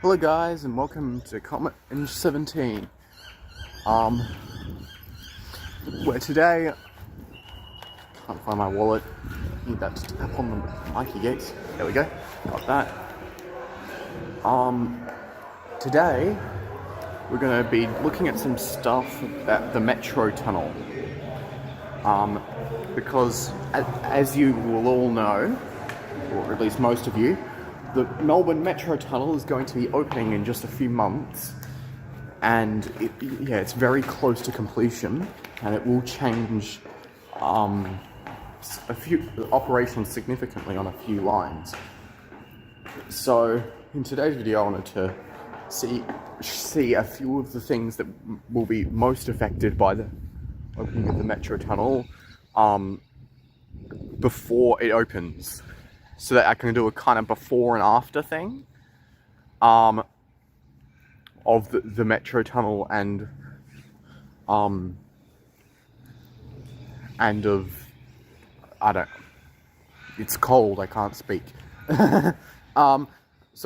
Hello guys, and welcome to Comet in 17. Where today, can't find my wallet, need that to tap on the Mikey gates, there we go, got that. Today, we're going to be looking at some stuff at the metro tunnel. Because as you will all know, or at least most of you, the Melbourne Metro Tunnel is going to be opening in just a few months, and it's very close to completion, and it will change a few operations significantly on a few lines. So in today's video, I wanted to see a few of the things that will be most affected by the opening of the Metro Tunnel before it opens, so that I can do a kind of before and after thing of the Metro Tunnel and of, it's cold, I can't speak. So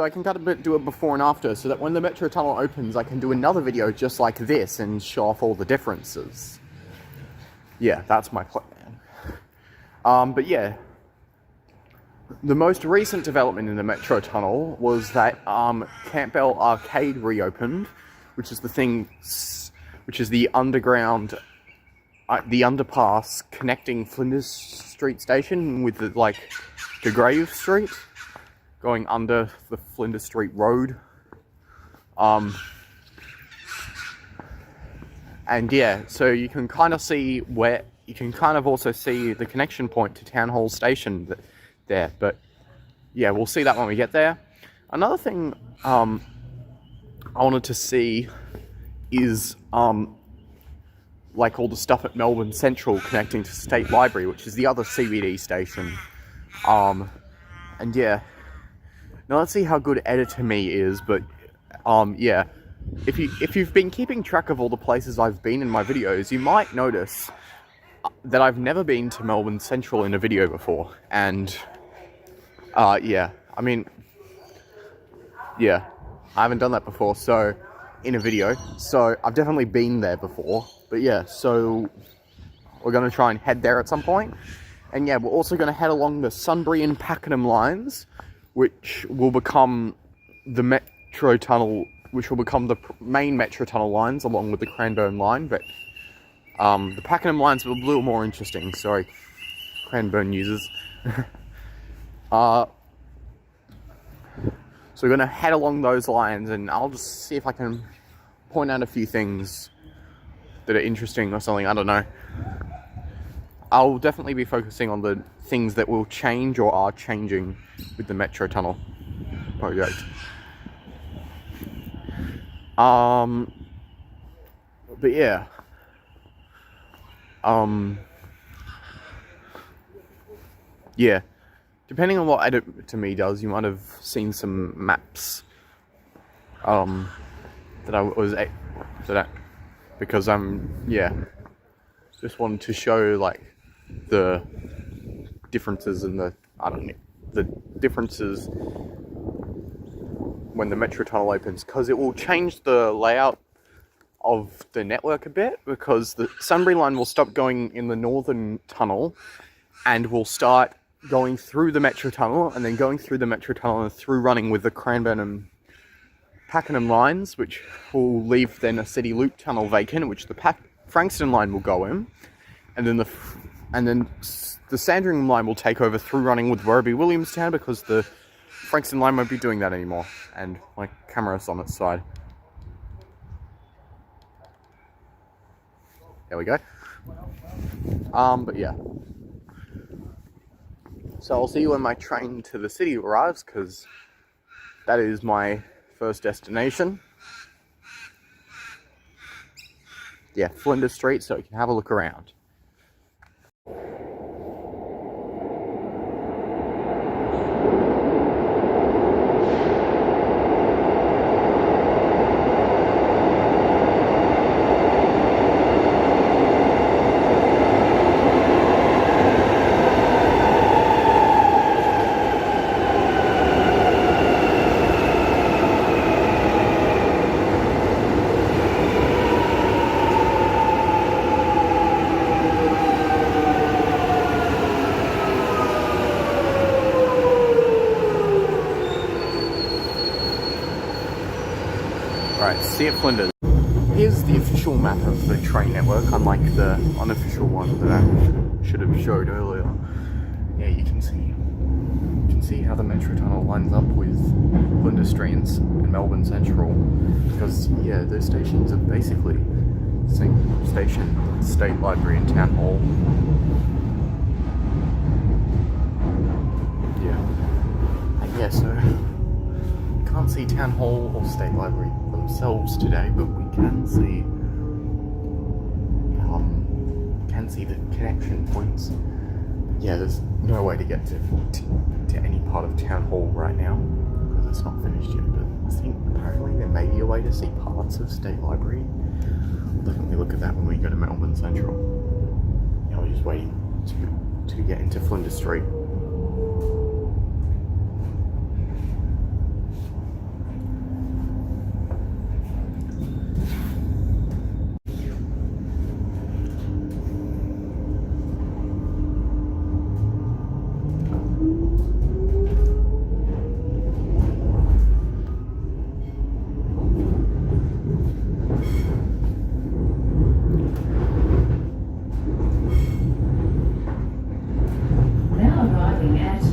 I can kind of do a before and after, so that when the Metro Tunnel opens, I can do another video just like this and show off all the differences. Yeah, that's my plan. But yeah, the most recent development in the Metro Tunnel was that Campbell Arcade reopened, which is the underground, the underpass connecting Flinders Street Station with the Grave Street, going under the Flinders Street Road. And yeah, so you can kind of see you can kind of also see the connection point to Town Hall Station there, but yeah, we'll see that when we get there. Another thing I wanted to see is all the stuff at Melbourne Central connecting to State Library, which is the other CBD station. And yeah, now let's see how good Editor Me is, but yeah, if you've been keeping track of all the places I've been in my videos, you might notice that I've never been to Melbourne Central in a video before, and yeah, I haven't done that before, so in a video, so I've definitely been there before, but yeah, so we're going to try and head there at some point, and yeah, we're also going to head along the Sunbury and Pakenham Lines, which will become the Metro Tunnel, which will become the main Metro Tunnel lines, along with the Cranbourne line, but the Pakenham lines are a little more interesting, sorry, Cranbourne users. So we're going to head along those lines, and I'll just see if I can point out a few things that are interesting or something, I don't know. I'll definitely be focusing on the things that will change or are changing with the Metro Tunnel project. But yeah. Yeah. Depending on what Edit to Me does, you might have seen some maps because just wanted to show the differences in the differences when the Metro Tunnel opens, because it will change the layout of the network a bit, because the Sunbury line will stop going in the northern tunnel and will start going through the Metro Tunnel, and then going through the Metro Tunnel and through running with the Cranbourne and Pakenham lines, which will leave then a City Loop tunnel vacant, which the Frankston line will go in, and then the Sandringham line will take over through running with Werribee Williamstown, because the Frankston line won't be doing that anymore. And my camera's on its side. There we go. But yeah. So I'll see you when my train to the city arrives, because that is my first destination. Yeah, Flinders Street, so you can have a look around. Alright, see you at Flinders. Here's the official map of the train network, unlike the unofficial one that I should have showed earlier. Yeah, you can see how the metro tunnel lines up with Flinders Street and Melbourne Central, because yeah, those stations are basically the same station, State Library and Town Hall. Yeah, and yeah, so we can't see Town Hall or State Library themselves today, but we can see the connection points. Yeah, there's no way to get to any part of Town Hall right now because it's not finished yet, but I think apparently there may be a way to see parts of State Library. We'll definitely look at that when we go to Melbourne Central. Yeah, we're just waiting to get into Flinders Street.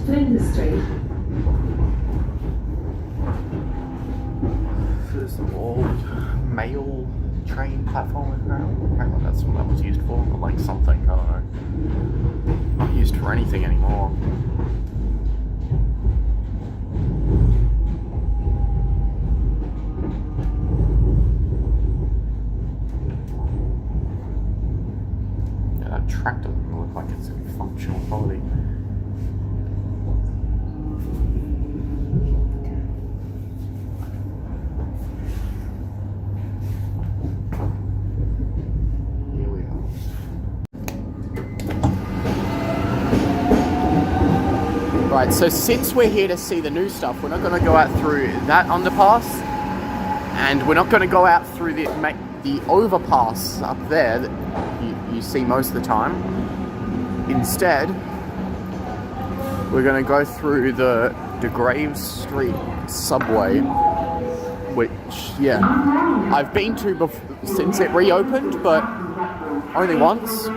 Flinders Street. There's the old mail train platform apparently that's what that was used for, or like something, I don't know. Not used for anything anymore. Yeah, that tractor doesn't look like it's in functional quality. Right, so since we're here to see the new stuff, we're not going to go out through that underpass, and we're not going to go out through the overpass up there that you see most of the time. Instead, we're going to go through the Graves Street subway, which, yeah, I've been to before, since it reopened, but only once.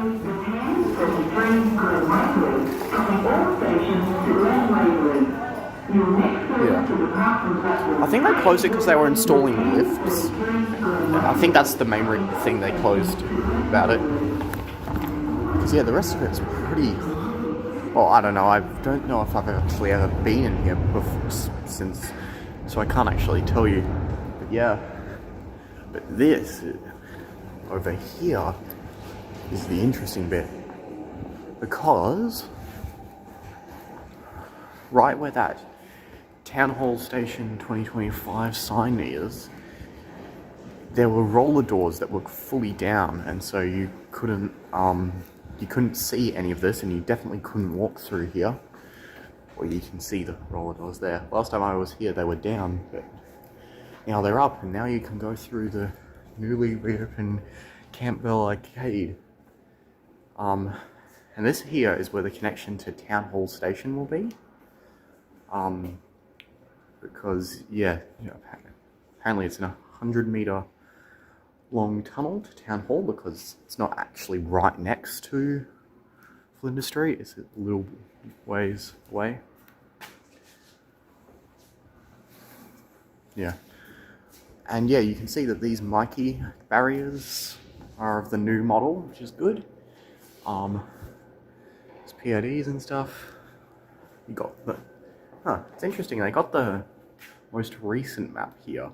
Yeah. I think they closed it because they were installing lifts. I think that's the main thing they closed about it. Because yeah, the rest of it's pretty... Well, I don't know. I don't know if I've actually ever been in here before, since... So I can't actually tell you. But yeah. But this, over here, is the interesting bit. Because... right where that Town Hall Station 2025 sign is, there were roller doors that were fully down, and so you couldn't see any of this, and you definitely couldn't walk through here. Well, you can see the roller doors there. Last time I was here, they were down, but now they're up, and now you can go through the newly reopened Campbell Arcade. And this here is where the connection to Town Hall Station will be. Because, yeah, apparently it's a 100-meter long tunnel to Town Hall, because it's not actually right next to Flinders Street, it's a little ways away. Yeah. And yeah, you can see that these Mikey barriers are of the new model, which is good. There's PIDs and stuff. You got the... it's interesting, they got the most recent map here,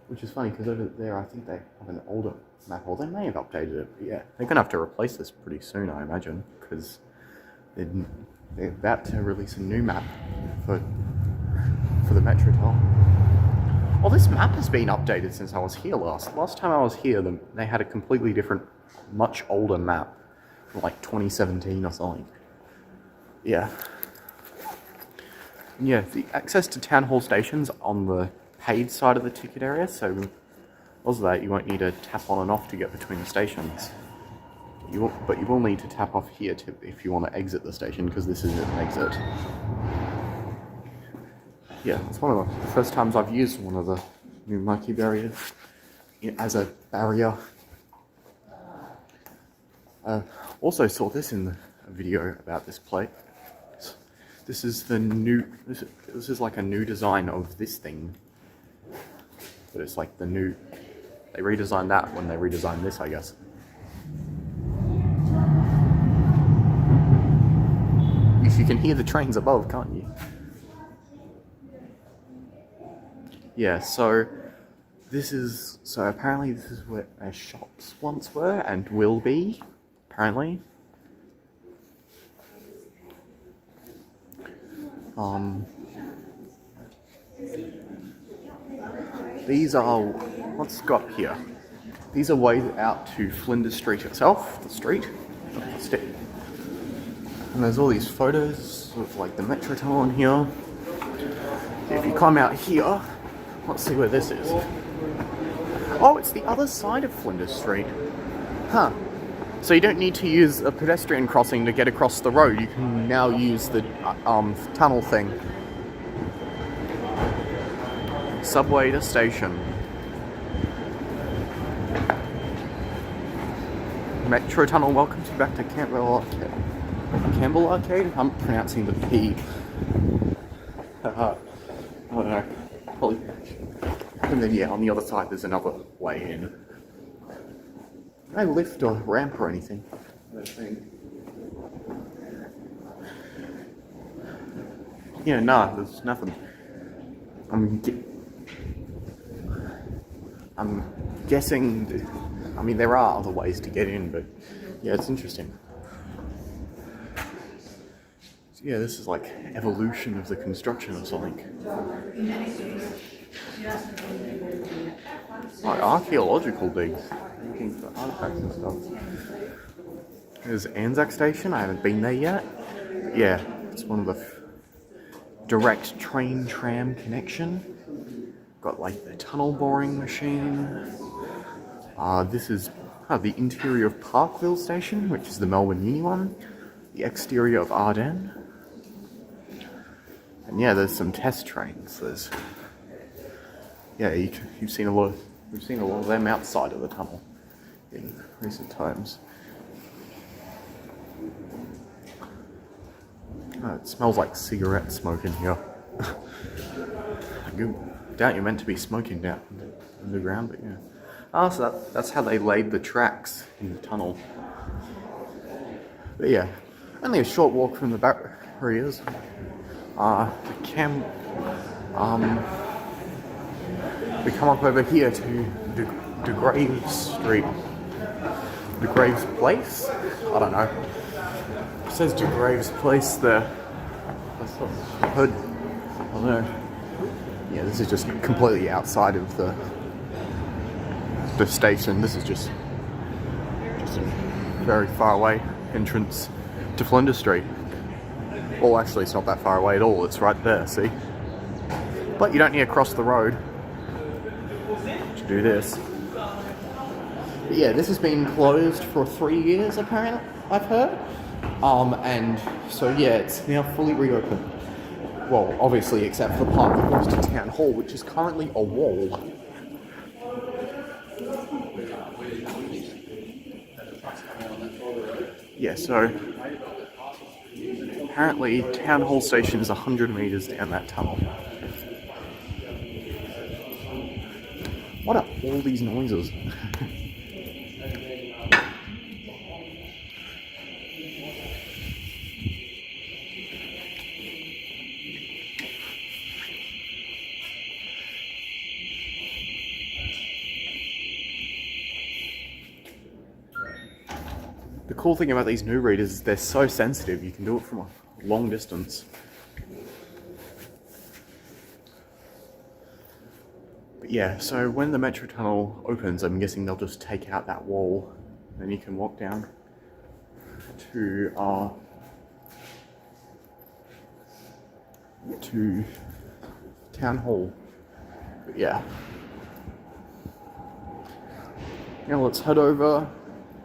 which is funny because over there I think they have an older map, or they may have updated it, but yeah, they're going to have to replace this pretty soon, I imagine, because they're about to release a new map for the Metro tunnel. Well, this map has been updated since I was here last. Last time I was here, they had a completely different, much older map, from like 2017 or something. Yeah. Yeah, the access to Town Hall station's on the paid side of the ticket area, so because of that, you won't need to tap on and off to get between the stations. But you will need to tap off here if you want to exit the station, because this is an exit. Yeah, it's one of the first times I've used one of the new monkey barriers as a barrier. Also saw this in a video about this plate. This is the new. This is like a new design of this thing, but it's like the new. They redesigned that when they redesigned this, I guess. You can hear the trains above, can't you? Yeah, so apparently this is where shops once were and will be, apparently. These are, what's got here? These are ways out to Flinders Street itself, the street, not the stick. And there's all these photos of like the metro tunnel on here. If you come out here, let's see where this is. Oh, it's the other side of Flinders Street. Huh. So you don't need to use a pedestrian crossing to get across the road. You can now use the tunnel thing. Subway to station. Metro tunnel welcomes you back to Campbell Arcade. Campbell Arcade? I'm pronouncing the P. I don't know. Probably. And then yeah, on the other side there's another way in. No lift or ramp or anything. I don't think. Yeah, no, there's nothing. I'm guessing. I mean, there are other ways to get in, but yeah, it's interesting. So yeah, this is like evolution of the construction or something. Like archaeological digs, looking for artifacts and stuff. There's Anzac Station. I haven't been there yet. But yeah, it's one of the direct train-tram connection. Got like the tunnel boring machine. This is the interior of Parkville Station, which is the Melbourne Uni one. The exterior of Arden. And yeah, there's some test trains. Yeah, we've seen a lot of them outside of the tunnel in recent times. Oh, it smells like cigarette smoke in here. I doubt you're meant to be smoking down underground, but yeah. Oh, so that's how they laid the tracks in the tunnel. But yeah, only a short walk from the barriers. We come up over here to DeGraves Street. DeGraves Place? I don't know. It says DeGraves Place there. I don't know. Yeah, this is just completely outside of the station. This is just a very far away entrance to Flinders Street. Well, actually, it's not that far away at all. It's right there, see? But you don't need to cross the road to do this. But yeah, this has been closed for 3 years, apparently, I've heard. And so yeah, it's now fully reopened. Well, obviously, except for the part that goes to Town Hall, which is currently a wall. Yeah, so apparently Town Hall Station is 100 metres down that tunnel. What are all these noises? The cool thing about these new readers is they're so sensitive, you can do it from a long distance. But yeah, so when the metro tunnel opens, I'm guessing they'll just take out that wall, and then you can walk down to Town Hall. But yeah. Now let's head over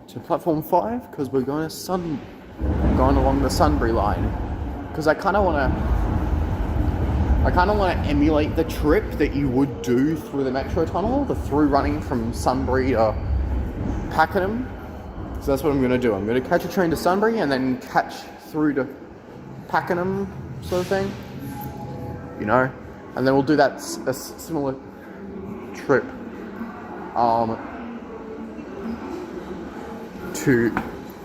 to platform 5 because we're going along the Sunbury line, because I kind of want to I kind of want to emulate the trip that you would do through the metro tunnel, the through running from Sunbury to Pakenham. So that's what I'm going to do. I'm going to catch a train to Sunbury and then catch through to Pakenham, sort of thing. You know? And then we'll do that a similar trip to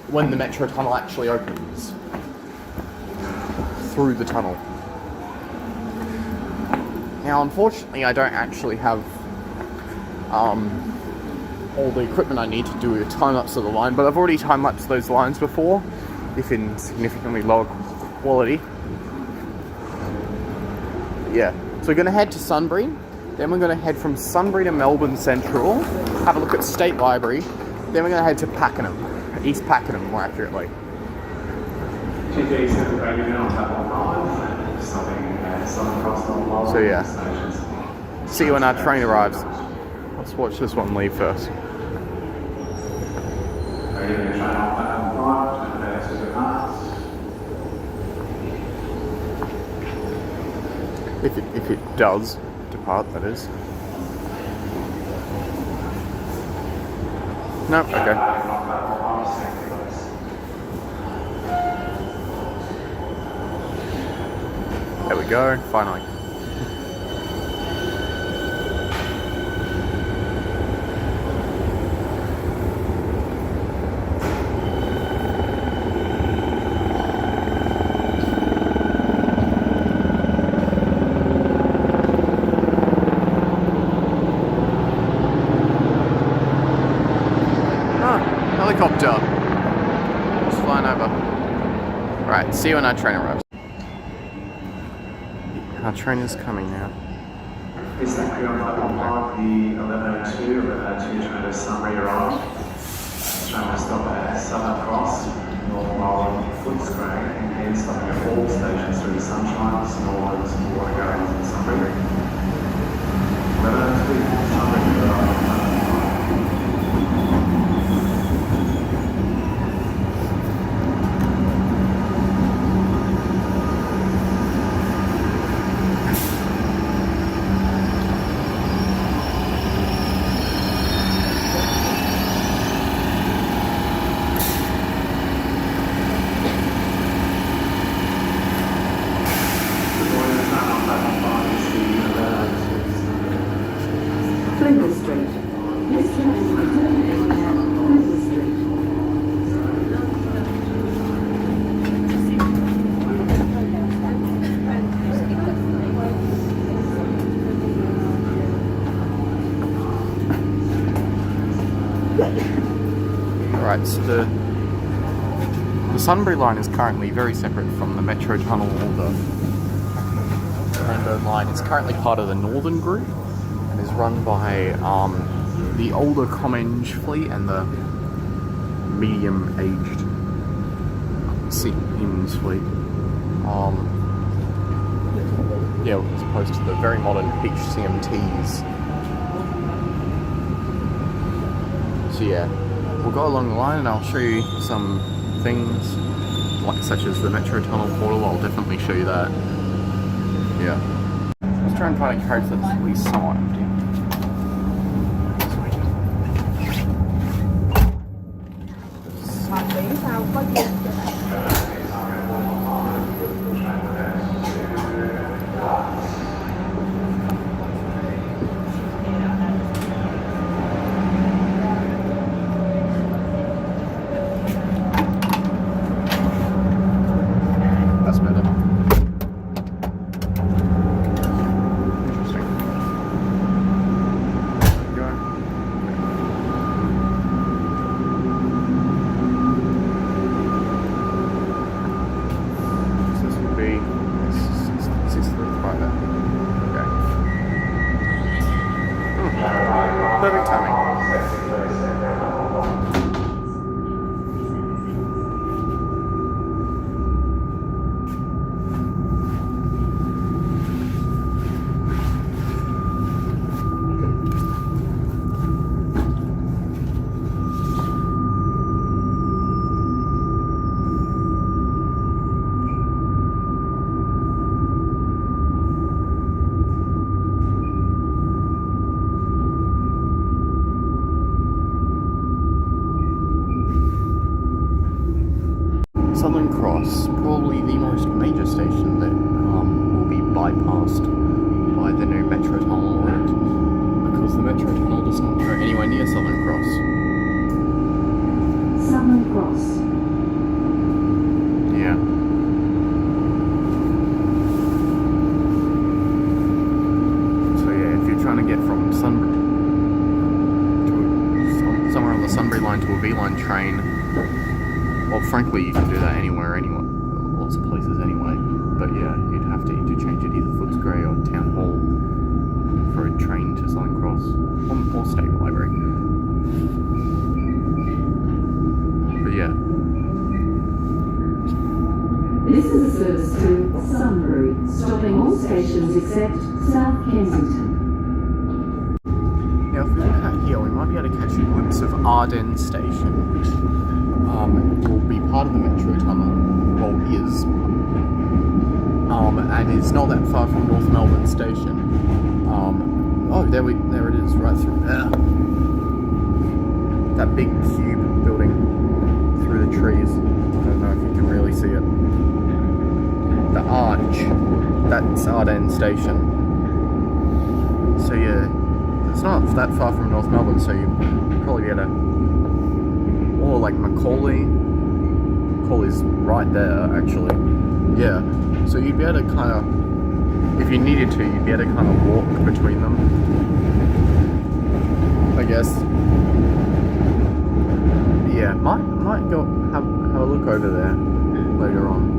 when the metro tunnel actually opens. Through the tunnel. Now, unfortunately, I don't actually have all the equipment I need to do a time-lapse of the line, but I've already time-lapsed those lines before, if in significantly lower quality. Yeah, so we're going to head to Sunbury, then we're going to head from Sunbury to Melbourne Central, have a look at State Library, then we're going to head to Pakenham, East Pakenham more accurately. So yeah, see you when our train arrives. Let's watch this one leave first. If it does depart, that is. No, okay. There we go, finally. Helicopter. Just flying over. Right, see you when our train arrives. Our train is coming now. Is that clear on platform 5, the 1102 train to Sunbury arrived. The train will stop at Southern Cross, North Melbourne, Footscray, and then stopping at all stations through the Sunshine, St Albans, Watergate, and Sunbury. 1102, Sunbury arrived. Flinders Street. This train is terminating at Flinders Street. Right, so the Sunbury line is currently very separate from the metro tunnel or the Rainbow line. It's currently part of the Northern Group and is run by the older Comenge fleet and the medium-aged Siemens fleet. Yeah, as opposed to the very modern HCMTs. So yeah, we'll go along the line and I'll show you some things, like such as the metro tunnel portal. I'll definitely show you that. Yeah. Let's try and find a carriage that's at least somewhat empty. That's better. Interesting. Go. Southern Cross, probably the most major station that will be bypassed by the new Metro Tunnel route, because the Metro Tunnel does not go anywhere near Southern Cross. Southern Cross. Yeah. So yeah, if you're trying to get from Sunbury to somewhere on the Sunbury line to a V-line train, well, frankly, you can do that anywhere, lots of places anyway. But yeah, you'd have to interchange at either Footscray or Town Hall for a train to Southern Cross or State Library. But yeah. This is a service to Sunbury, stopping all stations except South Kensington. Now, if we look out here, we might be able to catch a glimpse of Arden Station, which will be part of the Metro Tunnel, well, is, and it's not that far from North Melbourne Station. Oh, there it is, right through there. That big cube building through the trees. I don't know if you can really see it. The arch, that's Arden Station. So yeah, it's not that far from North Melbourne, so you'd probably be able to, or like Macaulay's right there actually. Yeah, so you'd be able to kind of, if you needed to, you'd be able to kind of walk between them, I guess. Yeah, might go have a look over there later on.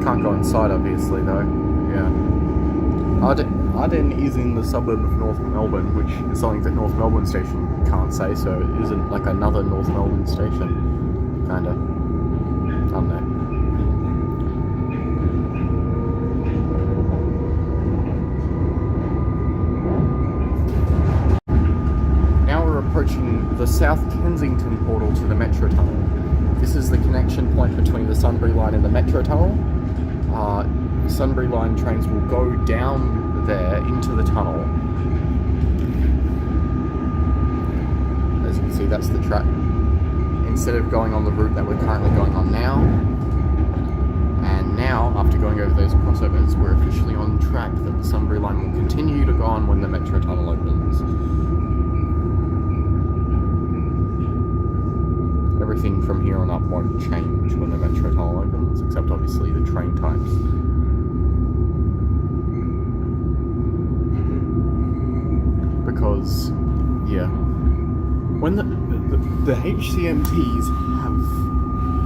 Can't go inside, obviously, though. Yeah. Arden is in the suburb of North Melbourne, which is something that North Melbourne Station can't say, so it isn't like another North Melbourne Station. Kinda. I don't know. Now we're approaching the South Kensington portal to the Metro Tunnel. This is the connection point between the Sunbury line and the Metro Tunnel. Sunbury line trains will go down there into the tunnel. As you can see, that's the track. Instead of going on the route that we're currently going on now, and now, after going over those crossovers, we're officially on track that the Sunbury line will continue to go on when the Metro Tunnel opens. Everything from here on up won't change when the Metro Tunnel opens, except obviously the train types. Because, yeah, when the HCMPs have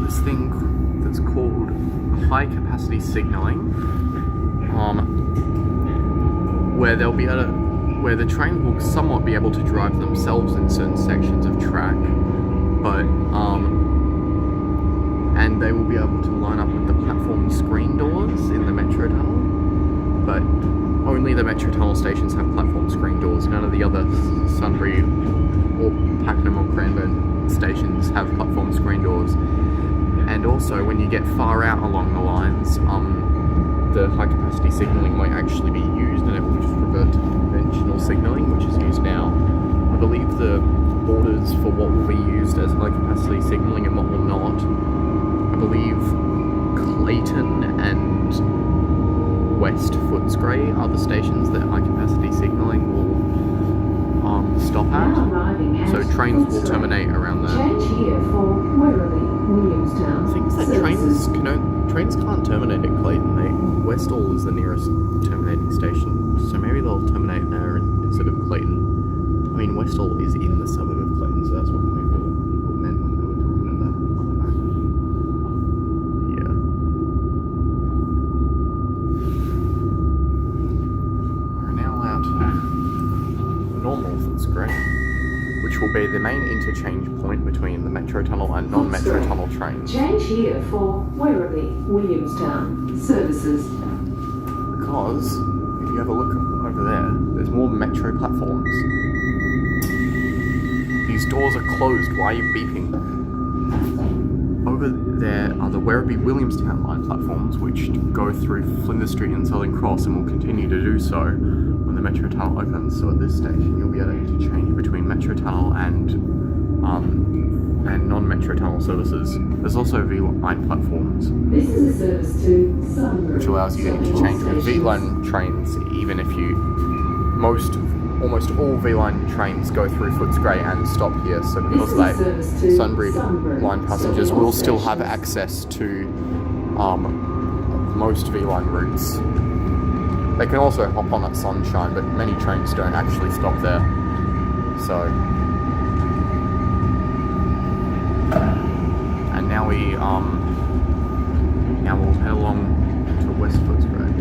this thing that's called high capacity signaling, where they'll be able to, where the train will somewhat be able to drive themselves in certain sections of track, but and they will be able to line up with the platform screen doors in the Metro Tunnel, but only the Metro Tunnel stations have platform screen doors. None of the other Sunbury or Pakenham or Cranbourne stations have platform screen doors. And also, when you get far out along the lines, the high capacity signalling won't actually be used, and it will just revert to conventional signalling, which is used now. I believe the borders for what will be used as high capacity signalling and what will not, I believe Clayton and West Footscray are the stations that high capacity signalling will stop at. So trains will terminate around there. Change here for Werribee, Williamstown. The thing is that trains can't terminate at Clayton. Westall is the nearest terminating station, so maybe they'll terminate there instead of Clayton. I mean, Westall is in the suburb of Clayton, so that's what people meant when they were talking about that. Yeah. We're now at normal Footscray, which will be the main interchange point between the Metro Tunnel and non-Metro Tunnel trains. Change here for Werribee, Williamstown services. Because if you have a look over there, there's more Metro platforms. These doors are closed. Why are you beeping? Over there are the Werribee Williamstown line platforms, which go through Flinders Street and Southern Cross and will continue to do so when the Metro Tunnel opens. So at this station, you'll be able to interchange between Metro Tunnel and non-Metro Tunnel services. There's also V-Line platforms, This is a service to Sunbury. which allows you to Stopping all interchange with stations. V-Line trains, even if almost all V-Line trains go through Footscray and stop here. So because of This is a service that, to Sunbury Sunbury. line passengers Stopping all will still have stations. access to most V-Line routes. They can also hop on at Sunshine, but many trains don't actually stop there. So, and now we'll head along to West Footscray,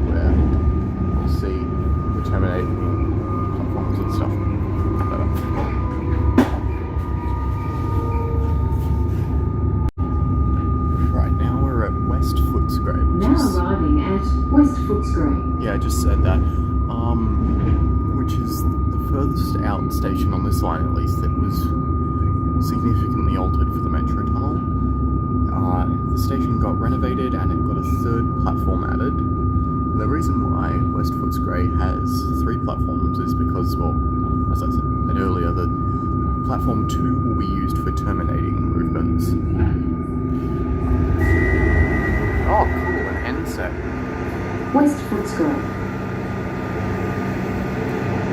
where we'll see the terminating platforms and stuff. Right, now we're at West Footscray, which Now is... arriving at West Footscray. Yeah, I just said that. Which is the furthest out station on this line, at least, that was significantly altered for the Metro Tunnel. The station got renovated and it got a third platform added. The reason why West Footscray has 3 platforms is because, well, as I said earlier, the platform 2 will be used for terminating movements. Oh, cool, an NSEC. West Footscray.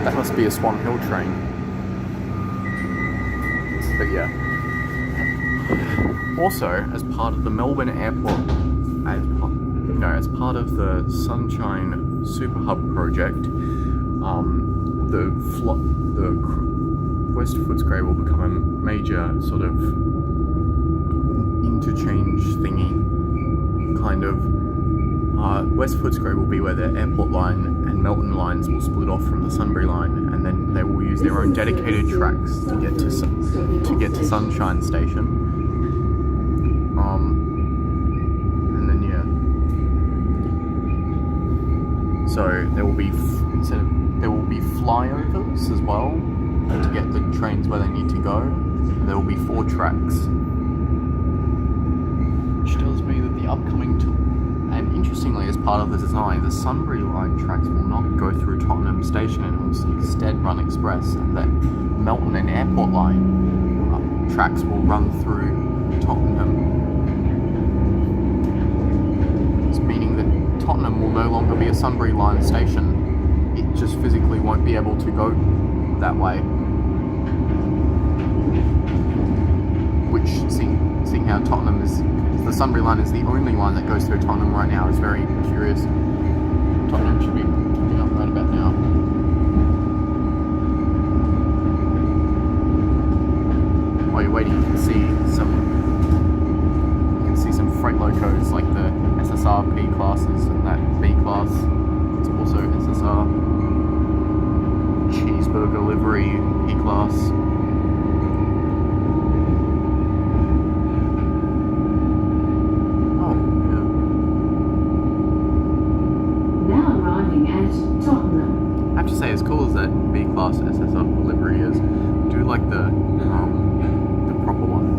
That must be a Swan Hill train. But yeah. Also, as part of the Melbourne Airport, as part of the Sunshine Super Hub project, the West Footscray will become a major sort of interchange thingy, kind of. West Footscray will be where the airport line and Melton lines will split off from the Sunbury line, and then they will use their own dedicated tracks to get to Sunshine Station. And then yeah. So there will be flyovers as well to get the trains where they need to go. There will be 4 tracks, which tells me that the upcoming and interestingly, as part of the design, the Sunbury line tracks will not go through Tottenham Station and will instead run express, and that Melton and Airport line tracks will run through Tottenham. It's meaning that Tottenham will no longer be a Sunbury line station. It just physically won't be able to go that way. Which, seeing how Tottenham is... The Sunbury line is the only line that goes through Tottenham right now. Is very curious. Tottenham should be coming up right about now. While you're waiting, you can see some freight locos like the SSR P classes and that B class. It's also SSR cheeseburger livery E class. Tottenham. I have to say, as cool as that B-class SSR livery is, I do like the proper one.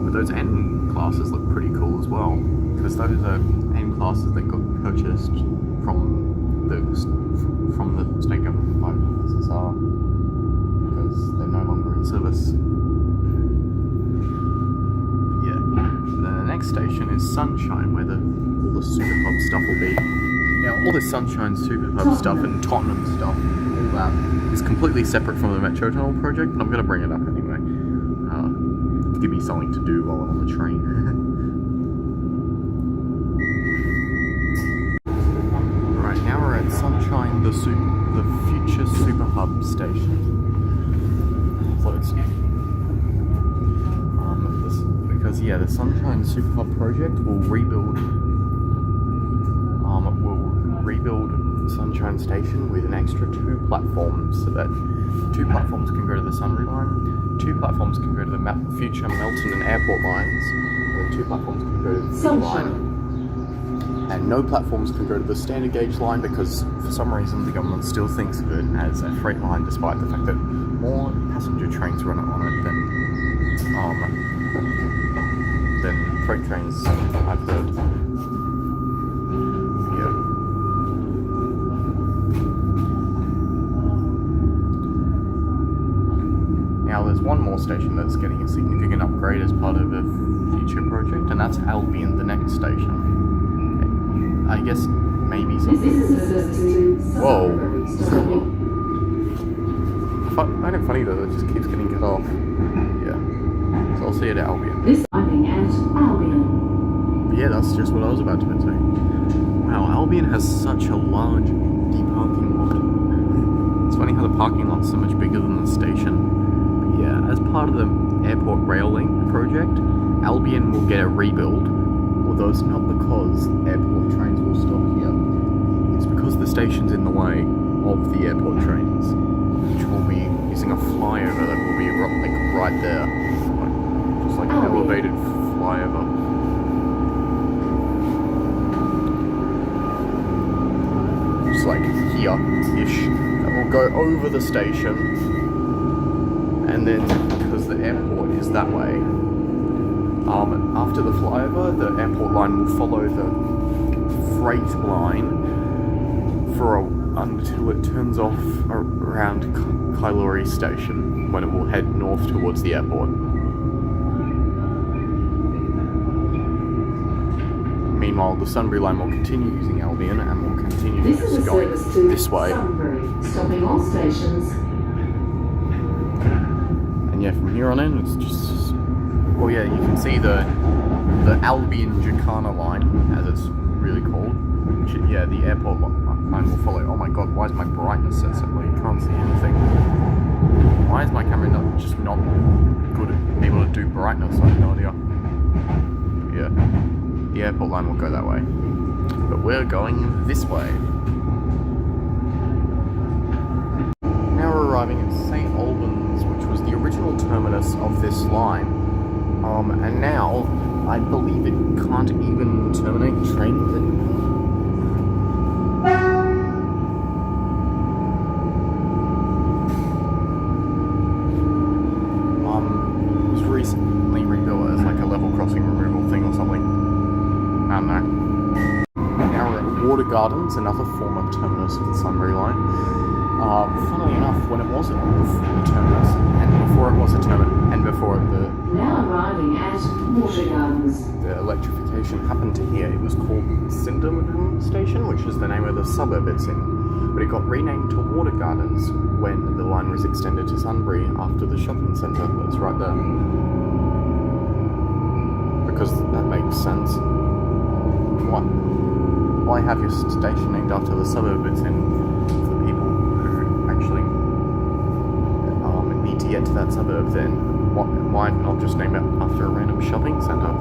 But those N classes look pretty cool as well, because those are N classes that got purchased from the state government by SSR, because they're no longer in service. Yeah. The next station is Sunshine, where all the Super Hub stuff will be. Now, all this Sunshine Super Hub stuff and Tottenham stuff, all that, is completely separate from the Metro Tunnel project, but I'm going to bring it up anyway. Give me something to do while I'm on the train. Right, now we're at Sunshine, the future Super Hub station. Because yeah, the Sunshine Super Hub project will rebuild Sunshine Station with an extra 2 platforms, so that 2 platforms can go to the Sunbury line, 2 platforms can go to the future Melton and Airport lines, and 2 platforms can go to the City line. And no platforms can go to the standard gauge line because for some reason the government still thinks of it as a freight line, despite the fact that more passenger trains run on it than freight trains, I've heard. one more station that's getting a significant upgrade as part of a future project, and that's Albion, the next station. I guess maybe something. Whoa. I find it funny though, it just keeps getting cut off. Yeah. So I'll see you at Albion. This arriving at Albion. Yeah, that's just what I was about to say. Wow, Albion has such a large, empty parking lot. It's funny how the parking lot's so much bigger than the station. But yeah, as part of the airport rail link project, Albion will get a rebuild. Although it's not because airport trains will stop here. It's because the station's in the way of the airport trains, which will be using a flyover that will be like right there. Just like an elevated flyover. Just like here-ish. That will go over the station. And then, because the airport is that way, after the flyover, the airport line will follow the freight line until it turns off around Kailuri station, when it will head north towards the airport. Meanwhile, the Sunbury line will continue using Albion and will continue just going this way. Sunbury, stopping all stations. And yeah, from here on in, it's just... Well, yeah, you can see the Albion Jacana line, as it's really called. Which, yeah, the airport line will follow. Oh my god, why is my brightness set so low? You can't see anything. Why is my camera not good at able to do brightness? I have no idea. Yeah, the airport line will go that way. But we're going this way. Now we're arriving at St. Albans, which was the original terminus of this line. And now, I believe it can't even terminate trains anymore. It was recently rebuilt as like a level crossing removal thing or something. I don't know. Now we're at Water Gardens, another former terminus of the Sunbury line. Funnily enough, when it wasn't a terminus, and before it was a terminus, and before the... Now arriving at Water Gardens. The electrification happened here. It was called Sunbury Station, which is the name of the suburb it's in. But it got renamed to Water Gardens when the line was extended to Sunbury after the shopping centre that's right there. Because that makes sense. Why have your station named after the suburb it's in for the people who actually need to get to that suburb then? Why not just name it after a random shopping centre?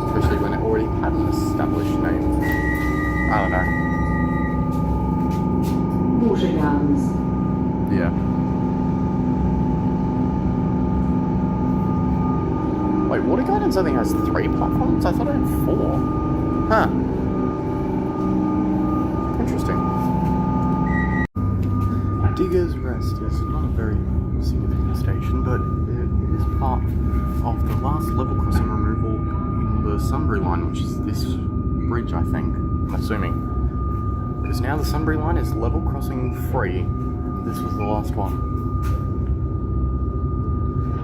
Especially when it already had an established name. I don't know. Water Gardens. Yeah. Wait, Water Gardens only has 3 platforms? I thought it had 4. Huh. Interesting. Digger's Rest is not a very significant station, but it is part of the last level crossing removal in the Sunbury line, which is this bridge, I think. I'm assuming. Because now the Sunbury line is level crossing free. This was the last one.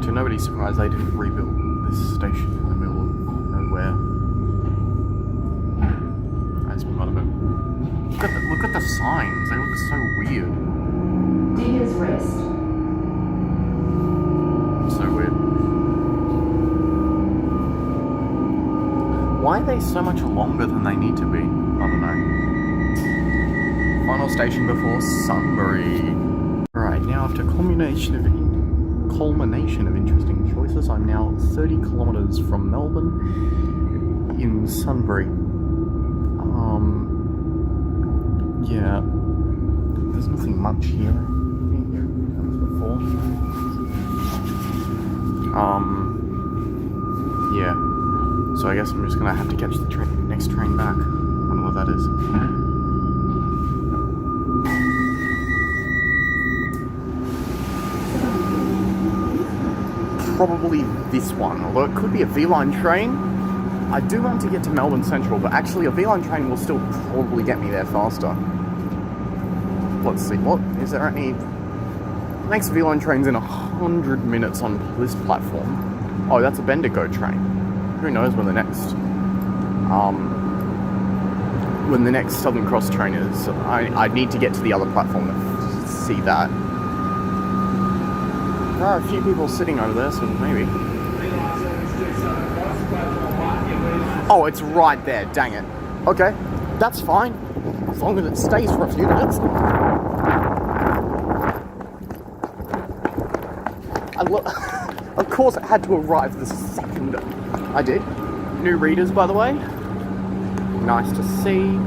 To nobody's surprise, they didn't rebuild this station in the middle of nowhere. That's part of it. Look at the signs. They look so weird. Digger's Rest. So weird. Why are they so much longer than they need to be? I don't know. Final station before Sunbury. Alright, now after culmination of interesting choices, I'm now 30 kilometers from Melbourne in Sunbury. Yeah, there's nothing much here. Before. Yeah. So I guess I'm just gonna have to catch the next train back. I wonder what that is. Probably this one, although it could be a V-Line train. I do want to get to Melbourne Central, but actually a V-Line train will still probably get me there faster. Let's see, what? Is there any Next V-Line train's in 100 minutes on this platform. Oh, that's a Bendigo train. Who knows when the next Southern Cross train is. I need to get to the other platform to see that. There are a few people sitting over there, so maybe. Oh, it's right there, dang it. Okay, that's fine, as long as it stays for a few minutes. Of course it had to arrive the second I did. New readers, by the way. Nice to see.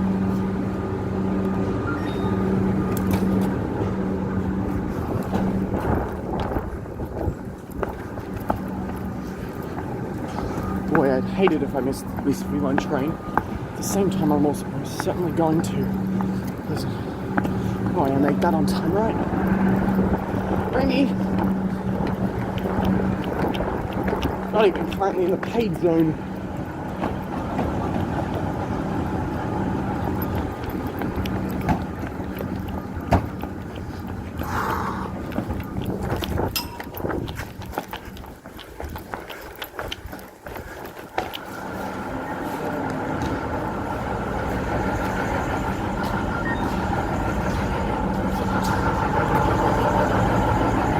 Boy, I'd hate it if I missed this V-Line train. At the same time, I'm also certainly going to. Oh, I make that on time, right? Maybe. Not even currently in the paid zone.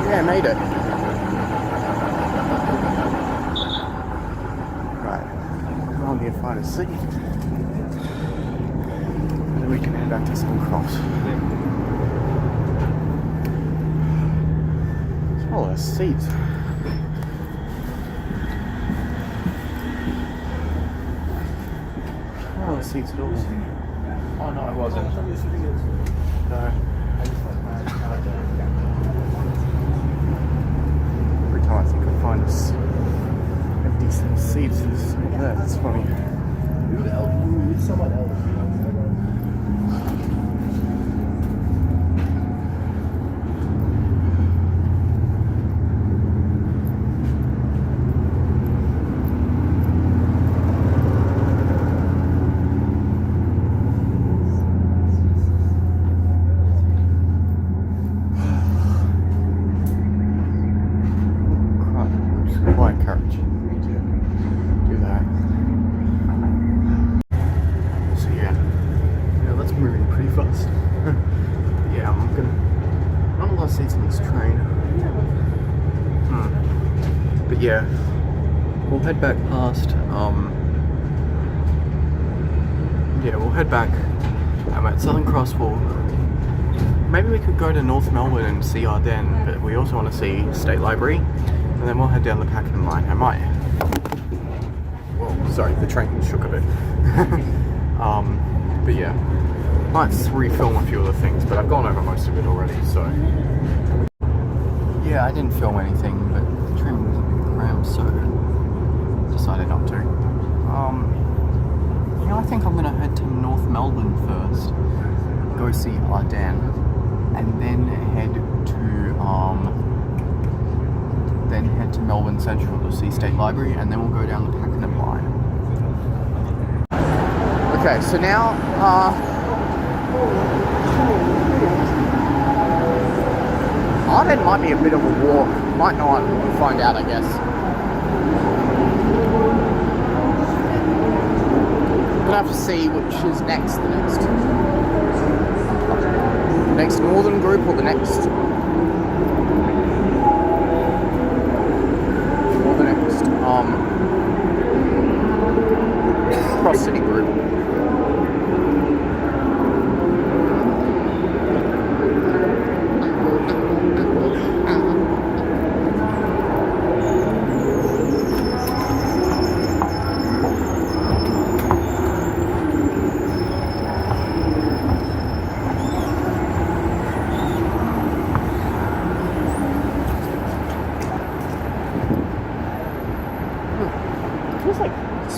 Yeah, made it. Find a seat, and then we can head back to Southern Cross. Oh, there's seats. Oh, there's seats at all. Oh no, it wasn't. No. Every time I think I find a decent seats, it's not there. That's funny. It's someone else. Quiet carriage. Do that. So yeah, that's moving pretty fast. Yeah, I'm gonna. Not a lot of seats on this train. But yeah, we'll head back past. Yeah, we'll head back. At Southern Cross, maybe we could go to North Melbourne and see Arden, but we also want to see State Library, and then we'll head down the Pakenham line. I might. Whoa, sorry, the train shook a bit. But yeah, might refilm a few of the things, but I've gone over most of it already, so. Yeah, I didn't film anything, but the train was a bit cramped, so decided not to. I think I'm gonna head to North Melbourne first, go see Arden, and then head to Melbourne Central to see State Library, and then we'll go down the Pakenham line. Okay, so now, Arden might be a bit of a walk, might not, we'll find out, I guess. We'll have to see which is next, the next northern group or the next cross city group.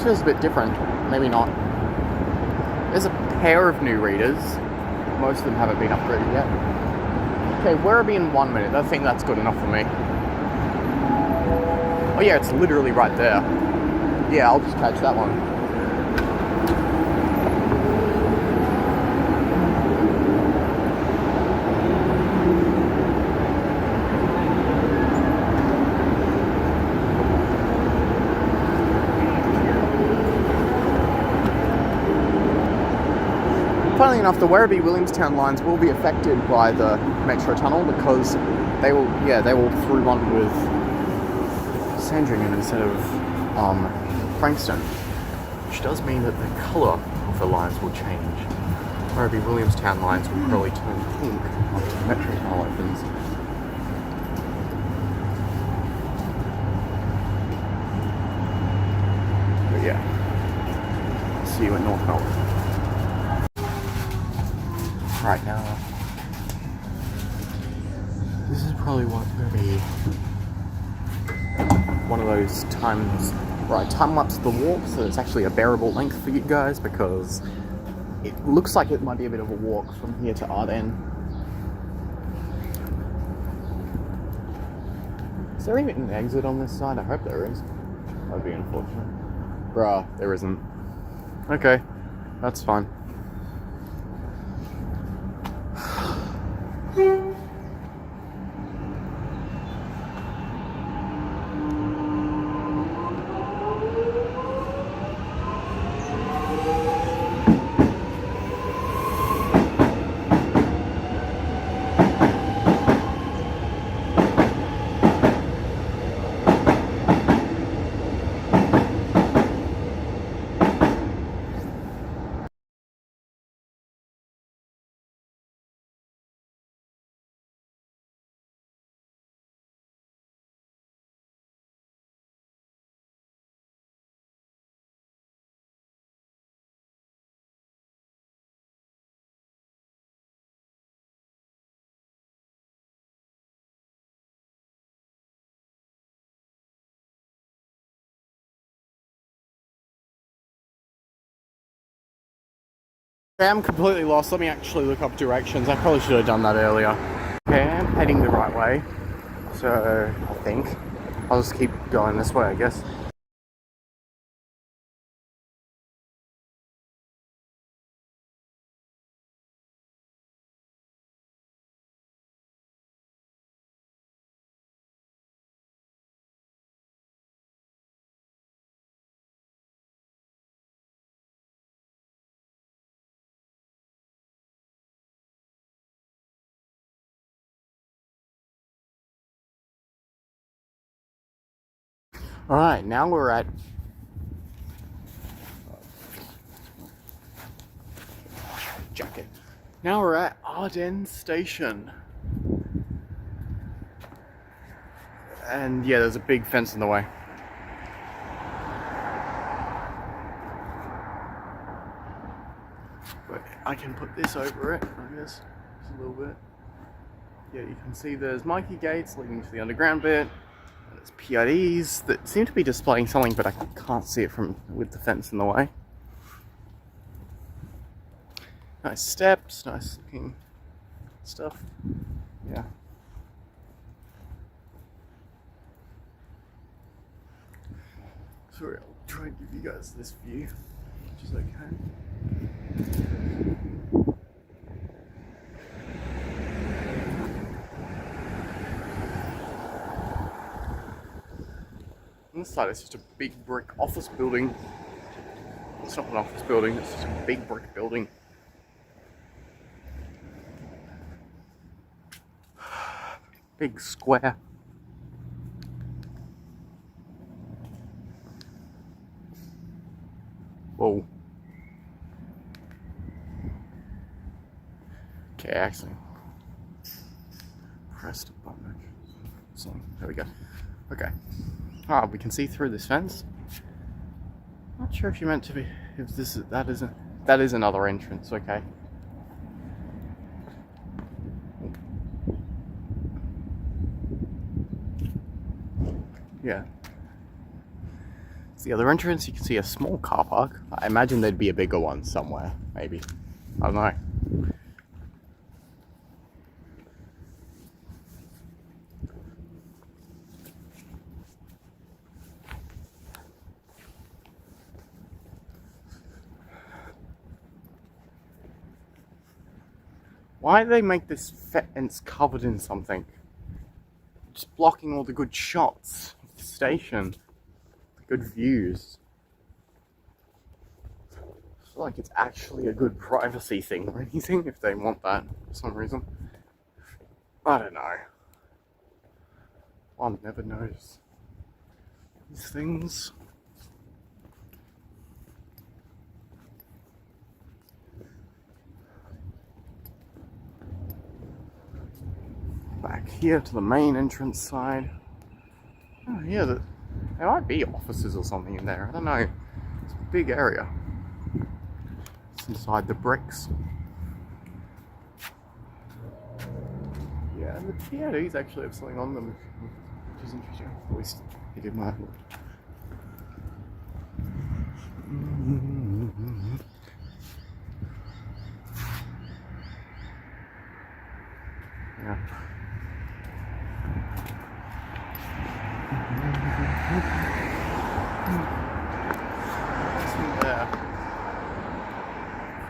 Feels a bit different, maybe not. There's a pair of new readers. Most of them haven't been upgraded yet. Okay, Werribee in 1 minute. I think that's good enough for me. Oh yeah, it's literally right there. Yeah, I'll just catch that one. funnily enough, the Werribee Williamstown lines will be affected by the Metro Tunnel because they will through one with Sandringham instead of Frankston, which does mean that the colour of the lines will change. Werribee Williamstown lines will probably turn pink after the Metro Tunnel opens. But yeah, see you in North Melbourne. Right now, this is probably going to be one of those times where I time-lapse the walk so it's actually a bearable length for you guys, because it looks like it might be a bit of a walk from here to Arden. Is there even an exit on this side? I hope there is. That would be unfortunate. Bruh, there isn't. Okay, that's fine. I'm completely lost. Let me actually look up directions. I probably should have done that earlier. Okay, I'm heading the right way. So, I think. I'll just keep going this way, I guess. Alright, now we're at... jacket. Now we're at Arden Station. And yeah, there's a big fence in the way. But I can put this over it, I guess, just a little bit. Yeah, you can see there's Mikey gates leading to the underground bit. There's PIDs that seem to be displaying something, but I can't see it from with the fence in the way. Nice steps, nice looking stuff. Yeah. Sorry, I'll try and give you guys this view, which is okay. On this side, it's just a big brick office building. It's not an office building, it's just a big brick building. Big square. Whoa. Okay, actually. Pressed a button. So, there we go. Okay. Ah, we can see through this fence. Not sure if you meant to be. If this is that is another entrance. Okay. Yeah. It's the other entrance. You can see a small car park. I imagine there'd be a bigger one somewhere. Maybe. I don't know. Why do they make this fence covered in something? Just blocking all the good shots of the station. The good views. feel like it's actually a good privacy thing or anything if they want that for some reason. I don't know. One never knows these things. Back here to the main entrance side. Oh yeah, there might be offices or something in there. I don't know. It's a big area. It's inside the bricks. Yeah, and the TRDs actually have something on them, which is interesting. At least they did my look. Yeah. There.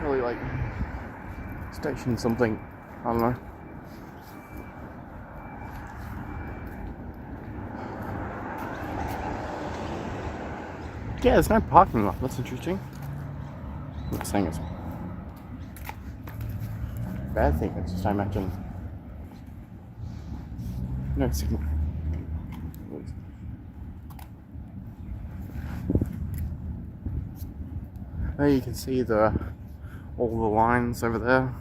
Really like station something. I don't know. Yeah, there's no parking lot. That's interesting. I'm not saying it's a bad thing. It's just I imagine no signal. There you can see all the lines over there.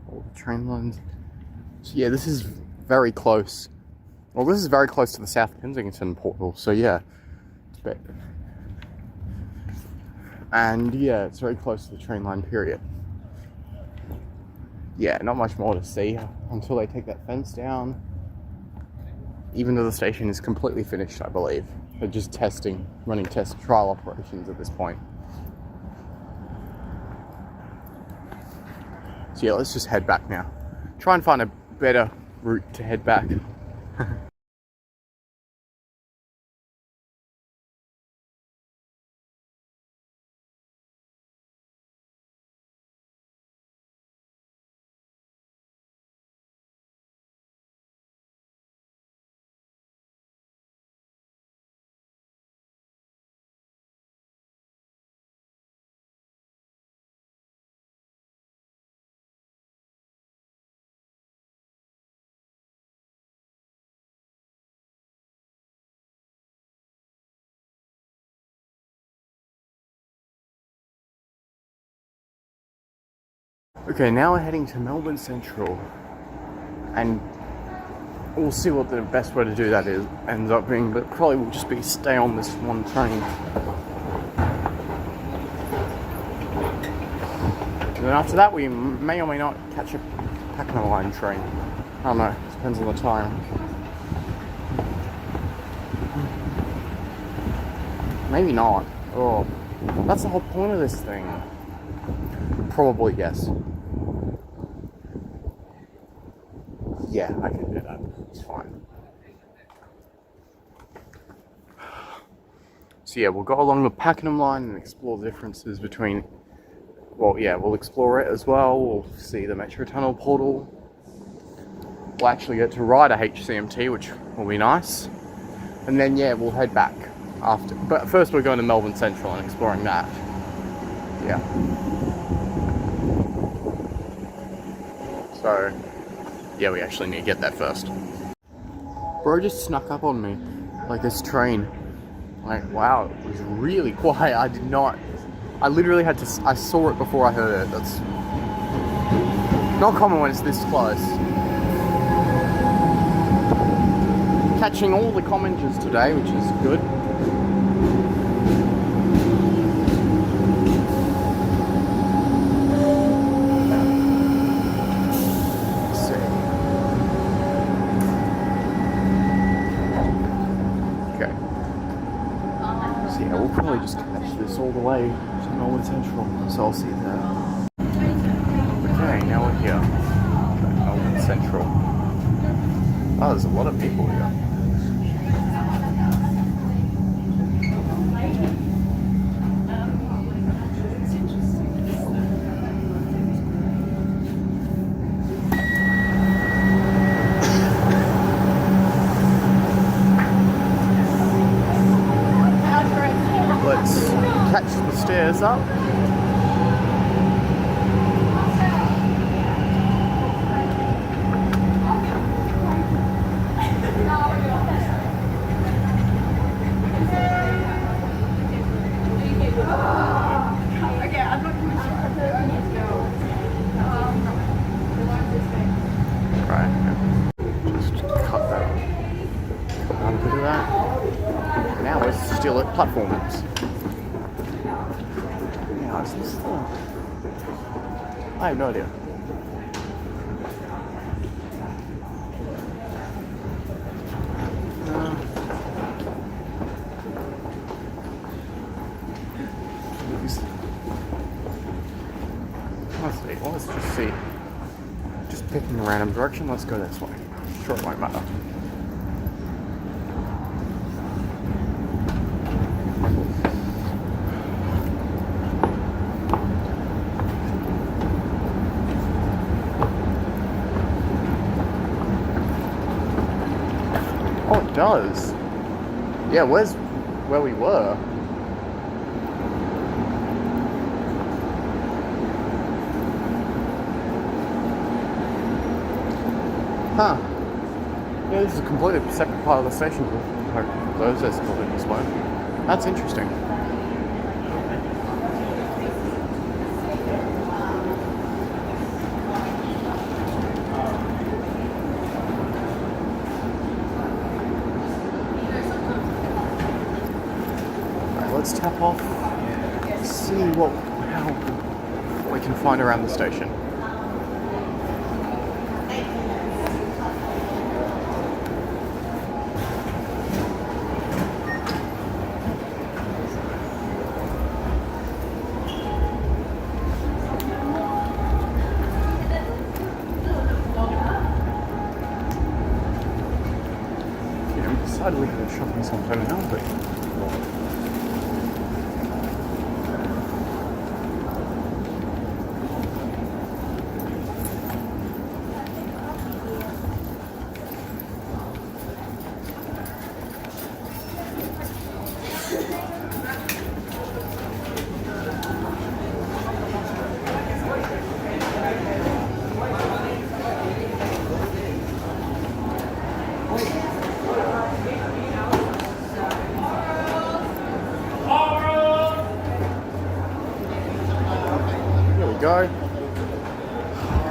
All the train lines. So yeah, this is very close. Well, this is very close to the South Kensington portal, so yeah. It's bit. And yeah, it's very close to the train line, period. Yeah, not much more to see until they take that fence down. Even though the station is completely finished, I believe. They're just running test trial operations at this point. So yeah, let's just head back now. Try and find a better route to head back. Okay, now we're heading to Melbourne Central, and we'll see what the best way to do that ends up being, but probably will just be stay on this one train. And then after that we may or may not catch a Pakenham Line train. I don't know, it depends on the time. Maybe not. Oh, that's the whole point of this thing. Probably yes. Yeah, I can do that. It's fine. So yeah, we'll go along the Pakenham Line and explore the differences between... Well, yeah, we'll explore it as well. We'll see the Metro Tunnel portal. We'll actually get to ride a HCMT, which will be nice. And then, yeah, we'll head back after. But first we're going to Melbourne Central and exploring that. Yeah. So, yeah, we actually need to get that first. Bro just snuck up on me, like this train. Like, wow, it was really quiet. I literally had to, I saw it before I heard it. That's not common when it's this close. Catching all the commenters today, which is good. Probably just catch this all the way to Melbourne Central, so I'll see you there. Okay, now we're here at Melbourne Central. Oh, there's a lot of people here. Let's stairs up. Right, just cut that out a bit of that. Now we're still at platforms. Now is this still? I have no idea. Let's see, let's just see. Just picking a random direction, let's go this way. Sure, it won't matter. Oh, it does. Yeah, where's where we were? Huh. Yeah, this is a completely separate part of the station. Those escalators this way. That's interesting. Right, let's tap off. See how we can find around the station. We have a shopping centre in Melbourne. Go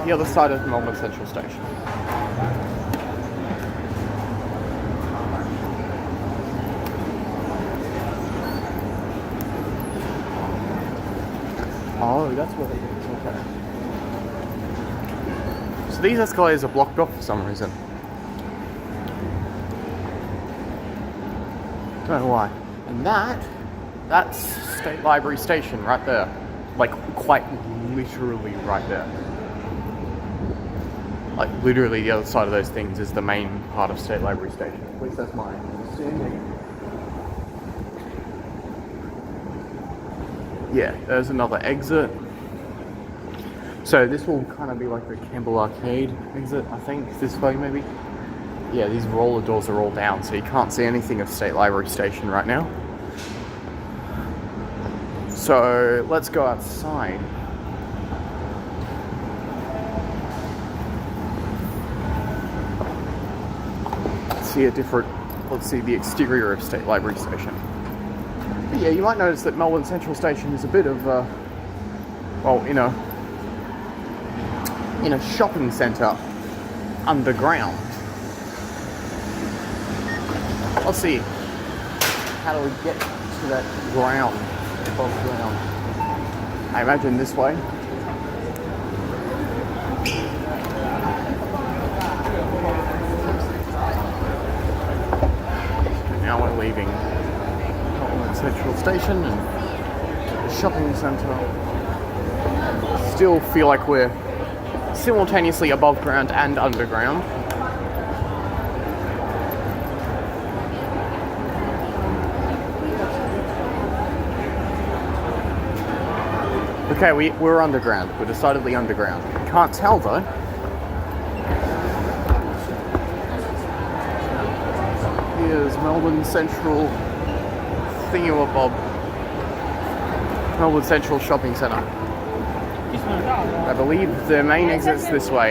the other side of Melbourne Central Station. Oh, that's where it is. Okay. So these escalators are blocked off for some reason. Don't know why. And that's State Library Station right there. Like quite literally right there. Like literally the other side of those things is the main part of State Library Station. At least that's my understanding. Yeah, there's another exit. So this will kind of be like the Campbell Arcade exit, I think, this way maybe. Yeah, these roller doors are all down, so you can't see anything of State Library Station right now. So let's go outside. Let's see the exterior of State Library Station. But yeah, you might notice that Melbourne Central Station is a bit of well, in a shopping centre underground. Let's see, how do we get to that ground, above ground? I imagine this way. Now we're leaving Melbourne Central Station and the shopping centre. Still feel like we're simultaneously above ground and underground. Okay, we're underground. We're decidedly underground. Can't tell though. Here's Melbourne Central thingamabob. Melbourne Central Shopping Centre. I believe the main exit's this way.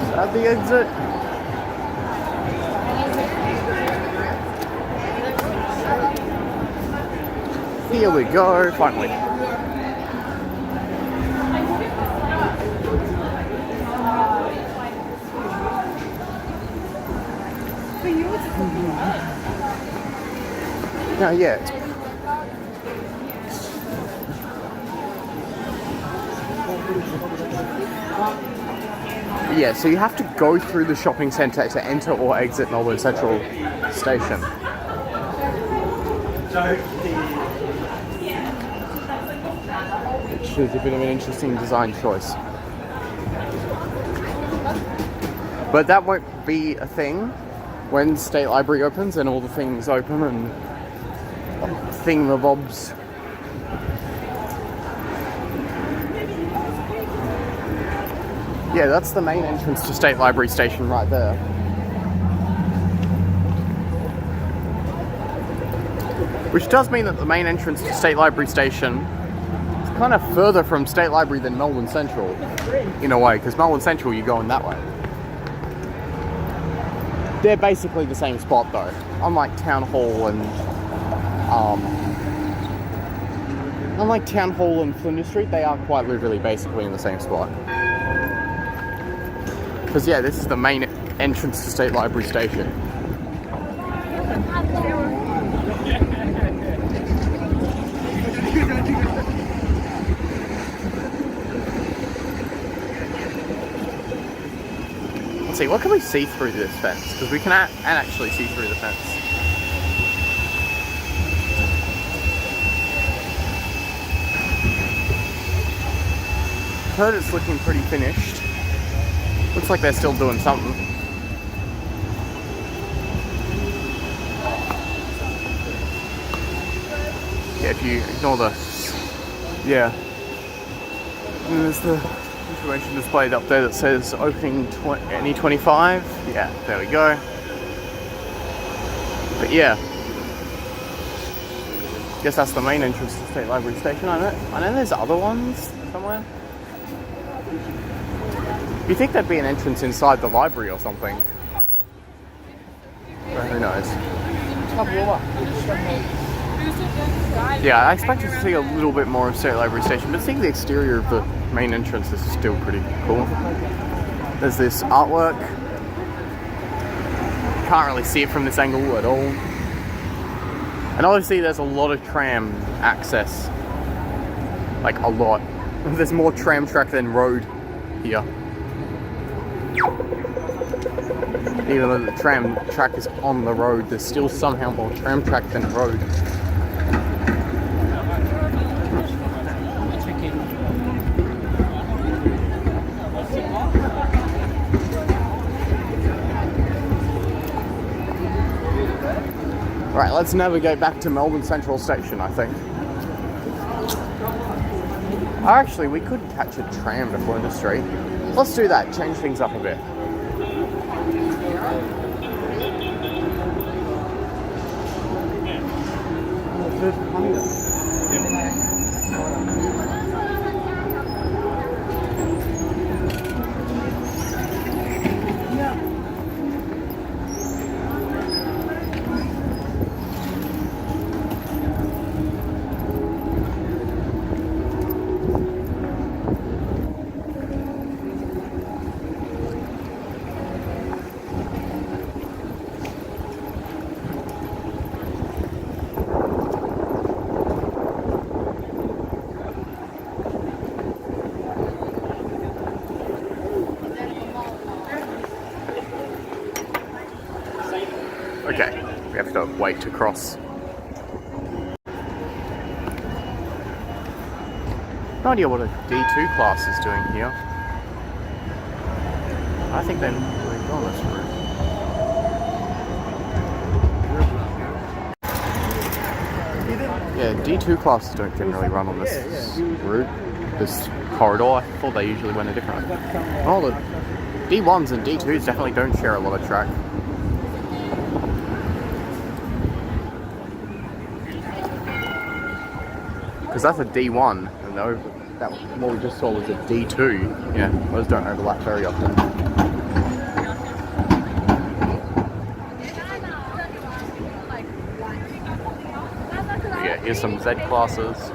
Is that the exit? Here we go, finally. Now, yeah. Yeah, so you have to go through the shopping centre to enter or exit Melbourne Central Station. Which is a bit of an interesting design choice. But that won't be a thing when State Library opens and all the things open and thingamabobs. Yeah, that's the main entrance to State Library Station right there. Which does mean that the main entrance to State Library Station is kind of further from State Library than Melbourne Central, in a way, because Melbourne Central you're going that way. They're basically the same spot though. Unlike Town Hall and Flinders Street, they are quite literally basically in the same spot. Because yeah, this is the main entrance to State Library Station. Let's see, what can we see through this fence? Because we can actually see through the fence. Heard it's looking pretty finished. Looks like they're still doing something. Yeah, if you ignore the... Yeah. And there's the information displayed up there that says opening any 25. Yeah, there we go. But yeah. Guess that's the main entrance to State Library Station. I know there's other ones somewhere. You think there'd be an entrance inside the library or something? But who knows? Yeah, I expect to see a little bit more of State Library Station, but seeing the exterior of the main entrance is still pretty cool. There's this artwork. Can't really see it from this angle at all. And obviously there's a lot of tram access. Like a lot. There's more tram track than road here. Even though the tram track is on the road, there's still somehow more tram track than road. Right, let's navigate back to Melbourne Central Station, I think. Actually, we could catch a tram to Flinders Street. Let's do that, change things up a bit. Okay, we have to wait to cross. No idea what a D2 class is doing here. I think they're moving on this route. Yeah, D2 classes don't generally run on this route, this corridor. I thought they usually went a different way. Oh, D1s and D2s definitely don't share a lot of track. Because that's a D1, and that what we just saw was a D2. Yeah, those don't overlap very often. Yeah, here's some Z classes.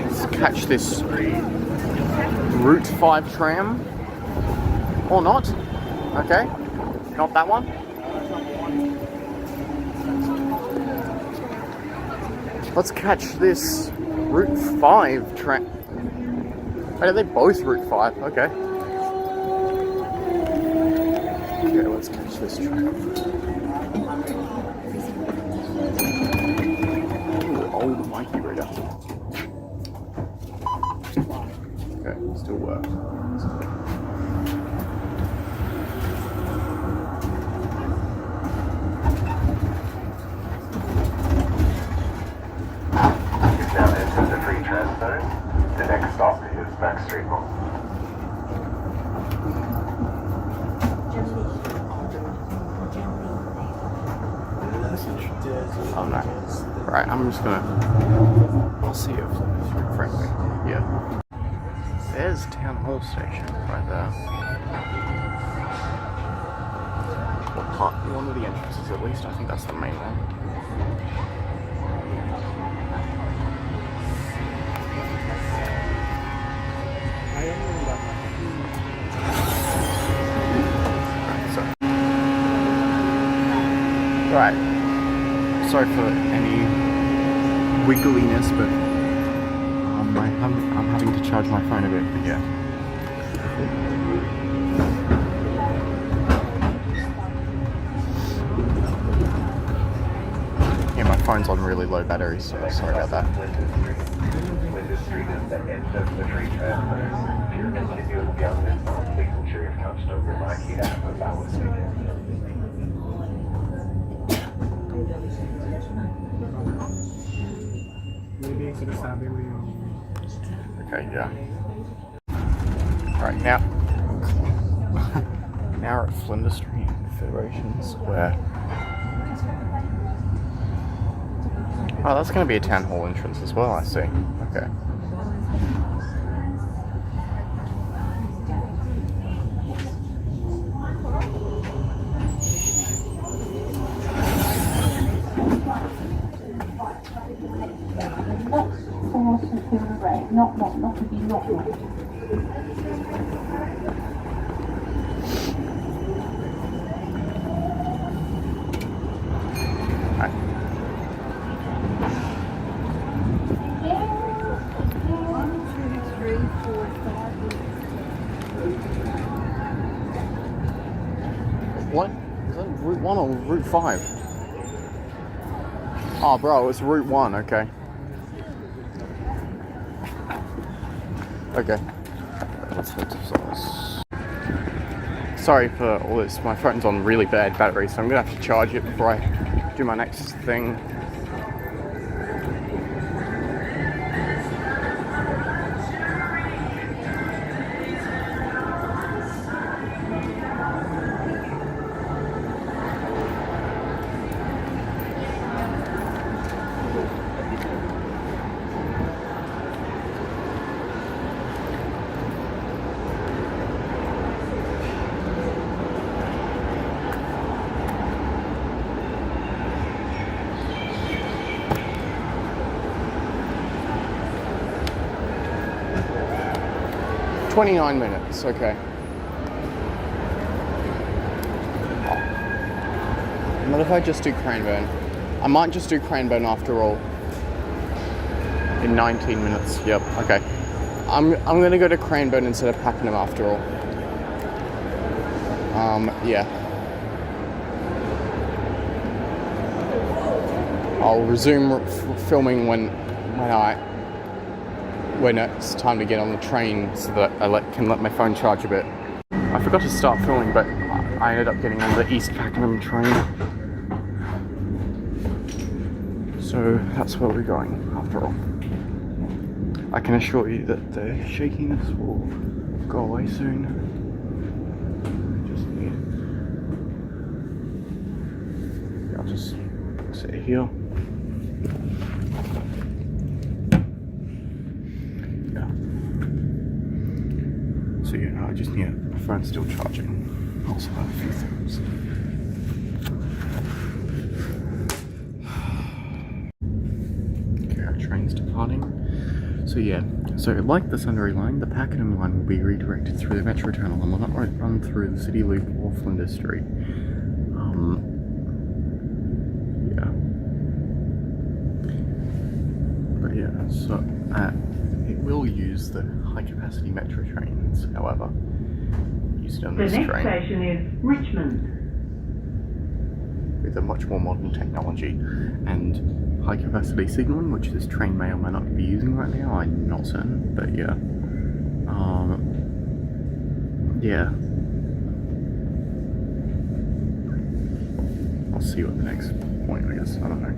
Let's catch this Route 5 tram. Or not. Okay. Not that one. Let's catch this Route 5 tram. Wait, are they both Route 5? Okay. Okay, let's catch this tram. Ooh, old Mikey reader. Okay, still works. The next stop is Max Street Mall. Oh no. Right, I'm just gonna... I'll see if frankly. Yeah. There's Town Hall Station right there. One of the entrances at least. I think that's the main one. Right, sorry for any wiggliness, but I'm having to charge my phone a bit, but yeah. Yeah, my phone's on really low battery, so sorry about that. Okay, yeah. Alright, now now we're at Flinders Street in Federation Square. Oh, that's going to be a town hall entrance as well, I see. Okay. What? Is that Route 1 or Route 5? Oh, bro, it's Route 1, okay. Okay. Let's head to this. Sorry for all this. My phone's on really bad battery, so I'm gonna have to charge it before I do my next thing. Oh. 29 minutes, okay. What if I just do Cranbourne? I might just do Cranbourne after all. In 19 minutes, yep, okay. I'm gonna go to Cranbourne instead of Pakenham after all. Yeah. I'll resume filming when it's time to get on the train so that I can let my phone charge a bit. I forgot to start filming, but I ended up getting on the East Pakenham train. So that's where we're going after all. I can assure you that the shakiness will go away soon. Just here. I'll just sit here. Yeah. So yeah, I just need my phone's still charging. Also have a few things. Okay, our train's departing. So yeah, so like the Sunbury line, the Pakenham line will be redirected through the metro tunnel and will not run through the city loop or Flinders Street. Yeah. But yeah, so it will use the high capacity metro trains, however. Used on this The next train station is Richmond. with a much more modern technology and high capacity signalling, which this train may or may not be using right now. I'm not certain, but yeah. Yeah. I'll see what the next point, I guess. I don't know.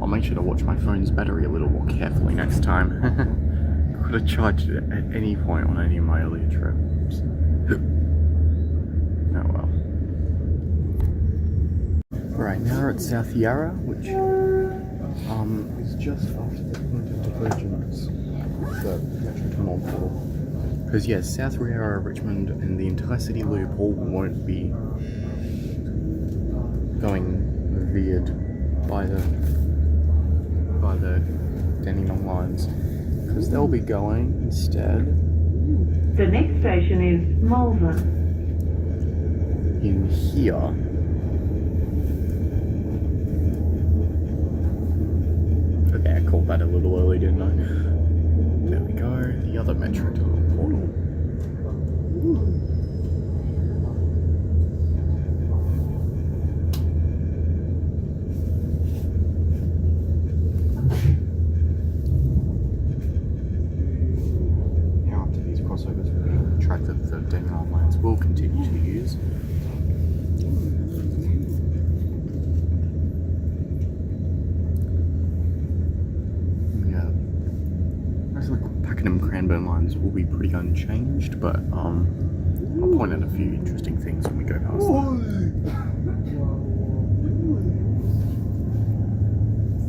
I'll make sure to watch my phone's battery a little more carefully next time. Could have charged it at any point on any of my earlier trips. Oh well. Right now we're at South Yarra, which is just after the point of divergence of the metro tunnel portal. Because yes, South Yarra, Richmond, and the Intercity Loop all won't be going veered by the Dandenong lines, because they'll be going instead. The next station is Melbourne. In here. Okay, I called that a little early, didn't I? There we go, the other metro tunnel portal. Now after these crossovers, we're going to track that the Dandenong lines will continue to use. Cranbourne lines will be pretty unchanged, but I'll point out a few interesting things when we go past them.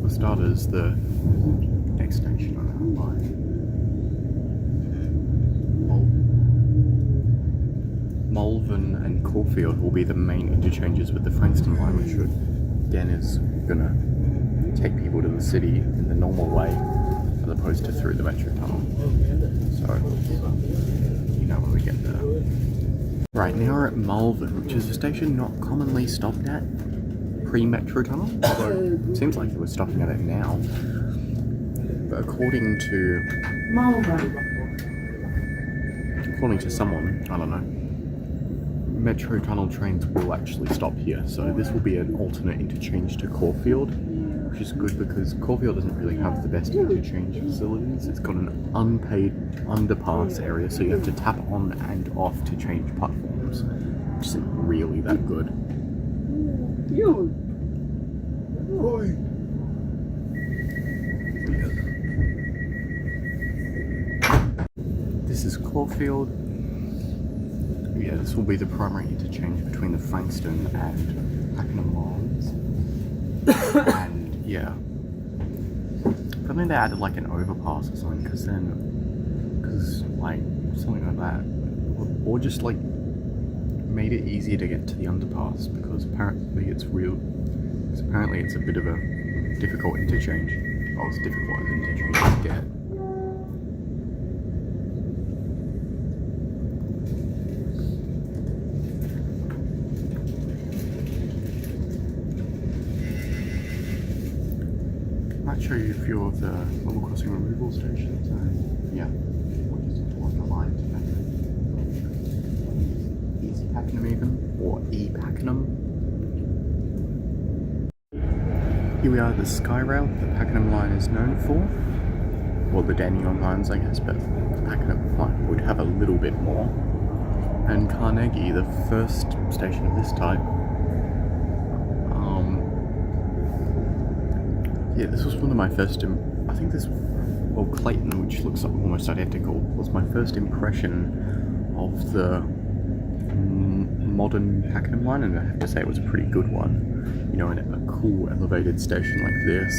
For starters, the next station on that line, Malvern and Caulfield, will be the main interchanges with the Frankston line, which again is gonna take people to the city in the normal way, as opposed to through the metro tunnel. So, you know when we get there. Right, now we're at Malvern, which is a station not commonly stopped at pre-metro tunnel, although it seems like we're stopping at it now. But according to someone, I don't know, metro tunnel trains will actually stop here, so this will be an alternate interchange to Caulfield, which is good because Caulfield doesn't really have the best interchange facilities. It's got an unpaid underpass area, so you have to tap on and off to change platforms, which isn't really that good. This is Caulfield. Yeah, this will be the primary interchange between the Frankston and Pakenham Lines. And yeah, if only they added like an overpass or something, because like something like that, or just like made it easier to get to the underpass, because apparently it's a bit of a difficult interchange. Oh, it's difficult as an interchange to get. Show you a few of the level crossing removal stations, and yeah, we're just along the line to Pakenham. East Pakenham even, or E-Pakenham. Here we are at the Skyrail that the Pakenham line is known for. Well, the Dandenong lines, I guess, but the Pakenham line would have a little bit more. And Carnegie, the first station of this type, Yeah, this was one of my first. I think this, well, Clayton, which looks almost identical, was my first impression of the modern Pakenham line, and I have to say it was a pretty good one. You know, a cool elevated station like this,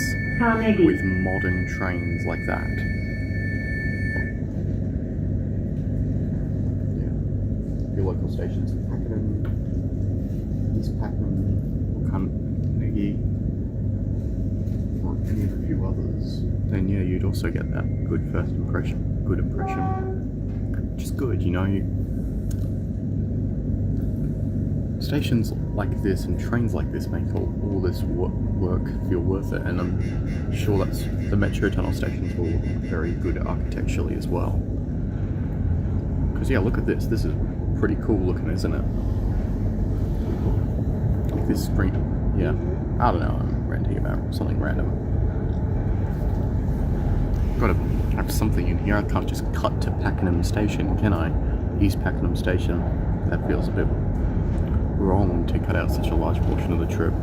with modern trains like that. Yeah. Your local stations: Pakenham, East Pakenham, Carnegie, or any of a few others. Then yeah, you'd also get that good first impression, which is good, you know. Stations like this and trains like this make all this work feel worth it, and I'm sure that's the metro tunnel stations will look very good architecturally as well. Because yeah, look at this. This is pretty cool looking, isn't it? Like this street. Yeah, I don't know. I'm ranting about something random. Gotta have something in here. I can't just cut to Pakenham Station, can I? East Pakenham Station. That feels a bit wrong to cut out such a large portion of the trip.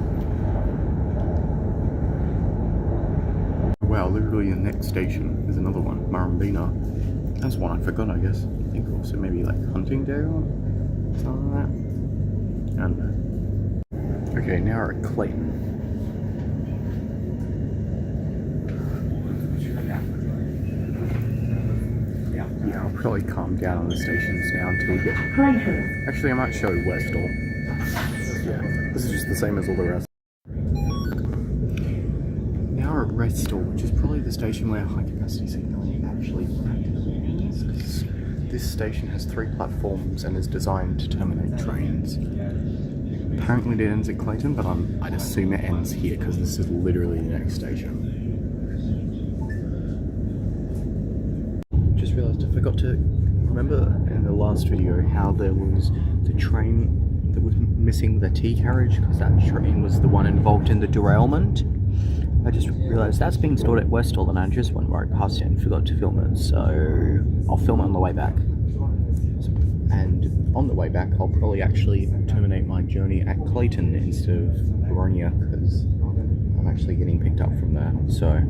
Wow, literally the next station is another one, Murrumbina. That's one I forgot, I guess. I think also maybe like Huntingdale, something like that. I don't know. Okay, now we're at Clayton. Yeah, I'll probably calm down on the stations now until we get... Actually, I might show Westall. Yeah, this is just the same as all the rest. Now we're at Westall, which is probably the station where high capacity signalling actually practices. This station has 3 platforms and is designed to terminate trains. Apparently it ends at Clayton, but I'd assume it ends here because this is literally the next station. Just realised I forgot to remember in the last video how there was the train that was missing the T carriage because that train was the one involved in the derailment. I just realised that's being stored at Westall, and I just went right past it and forgot to film it, so I'll film it on the way back. And on the way back I'll probably actually terminate my journey at Clayton instead of Boronia because I'm actually getting picked up from there, so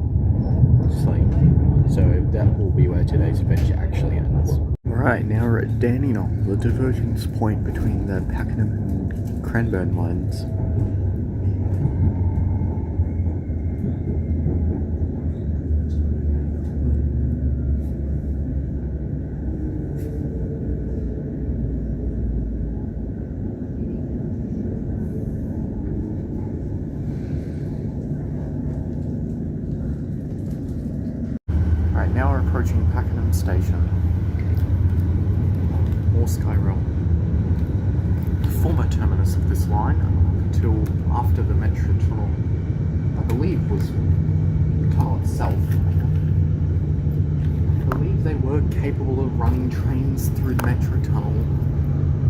that will be where today's adventure actually ends. Right, now we're at Dandenong, the divergence point between the Pakenham and Cranbourne lines. Right, now we're approaching Pakenham Station. More Skyrail. The former terminus of this line, until after the metro tunnel, I believe, was the tunnel itself. I believe they were capable of running trains through the metro tunnel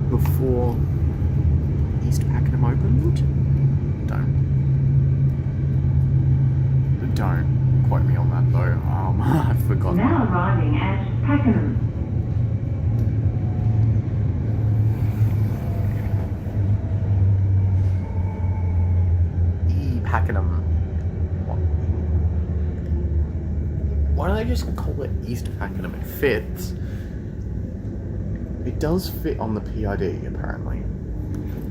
before East Pakenham opened. Don't quote me on that though. I've forgotten. Now arriving at Pakenham. Pakenham. Why don't they just call it East Pakenham? It fits. It does fit on the PID, apparently.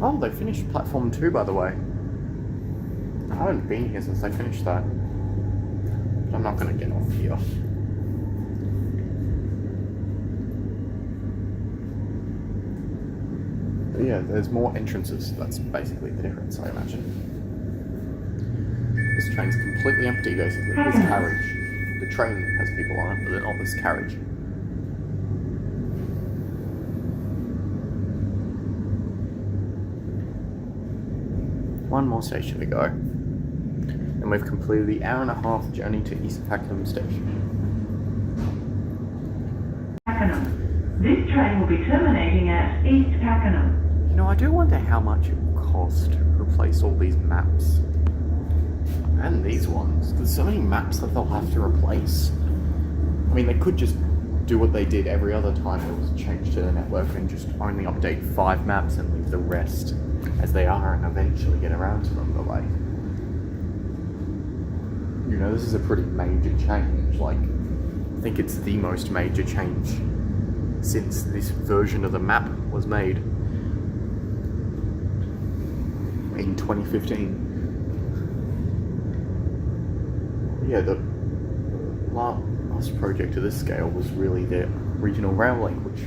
Oh, they finished platform 2, by the way. I haven't been here since they finished that. But I'm not going to get off here. But yeah, there's more entrances. That's basically the difference, I imagine. This train's completely empty, basically. This carriage. The train has people on it, but not this carriage. One more station to go. And we've completed the hour-and-a-half journey to East Pakenham Station. Pakenham. This train will be terminating at East Pakenham. You know, I do wonder how much it will cost to replace all these maps. And these ones. There's so many maps that they'll have to replace. I mean, they could just do what they did every other time it was changed to the network and just only update 5 maps and leave the rest as they are and eventually get around to them, but like... You know, this is a pretty major change. Like, I think it's the most major change since this version of the map was made in 2015. Yeah, the last project of this scale was really the regional rail link, which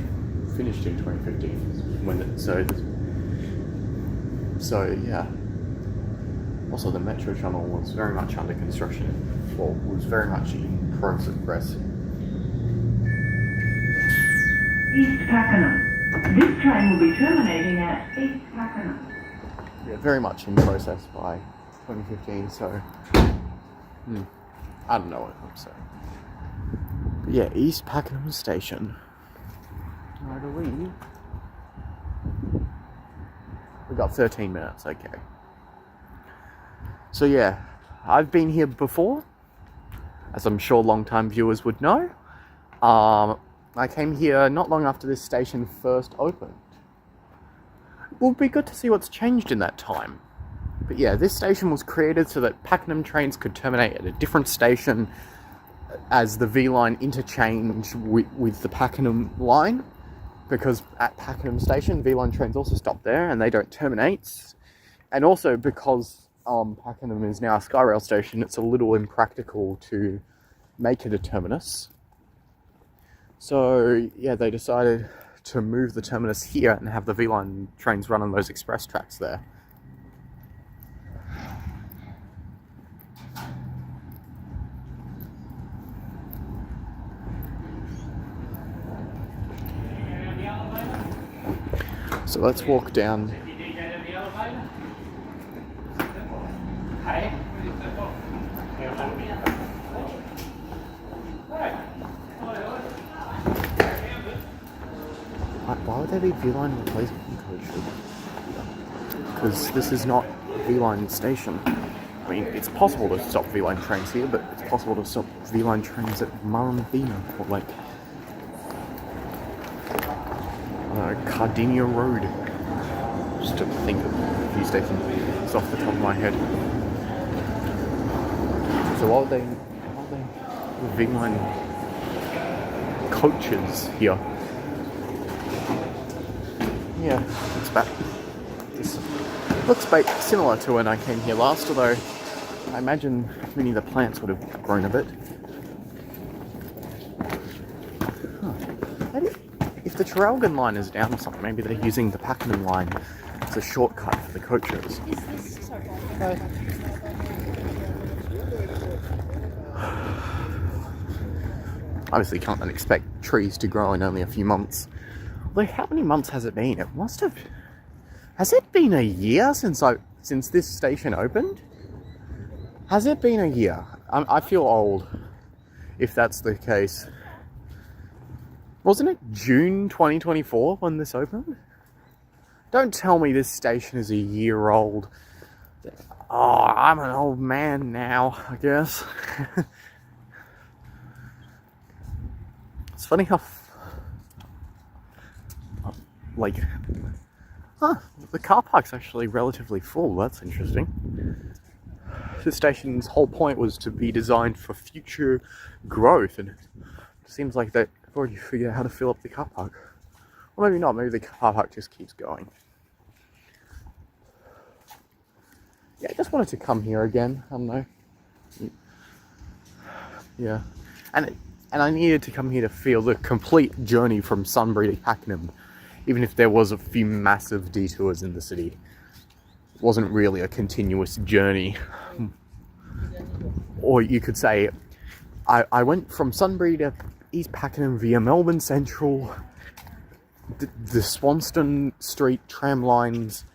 finished in 2015. So yeah. Also, the metro tunnel was very much under construction, or was very much in progress. East Pakenham. This train will be terminating at East Pakenham. Yeah, very much in process by 2015, so I don't know what I'm saying. But yeah, East Pakenham Station. I believe we got 13 minutes, okay. So yeah, I've been here before, as I'm sure long-time viewers would know. I came here not long after this station first opened. It would be good to see what's changed in that time. But yeah, this station was created so that Pakenham trains could terminate at a different station as the V line interchange with the Pakenham line. Because at Pakenham station, V line trains also stop there and they don't terminate. And also because Pakenham is now a Skyrail station, it's a little impractical to make it a terminus. So yeah, they decided to move the terminus here and have the V-Line trains run on those express tracks there. So let's walk down. Why would there be V-Line replacement coaches? Because this is not V-Line station. I mean, it's possible to stop V-Line trains here, but it's possible to stop V-Line trains at Murrumbina or like Cardinia Road. Just to think of a few stations. It's off the top of my head. So why would they V-Line coaches here? Yeah, this looks similar to when I came here last, although I imagine many of the plants would have grown a bit. Maybe if the Traralgon line is down or something, maybe they're using the Pakenham line as a shortcut for the coaches. Obviously can't expect trees to grow in only a few months. Like, how many months has it been? It must have... Has it been a year since this station opened? Has it been a year? I feel old, if that's the case. Wasn't it June 2024 when this opened? Don't tell me this station is a year old. Oh, I'm an old man now, I guess. It's funny how... the car park's actually relatively full. That's interesting. This station's whole point was to be designed for future growth, and it seems like they've already figured out how to fill up the car park. Or maybe not, maybe the car park just keeps going. Yeah, I just wanted to come here again, I don't know. Yeah. And I needed to come here to feel the complete journey from Sunbury to Pakenham. Even if there was a few massive detours in the city, it wasn't really a continuous journey. Or you could say, I went from Sunbury to East Pakenham via Melbourne Central, the Swanston Street tram lines,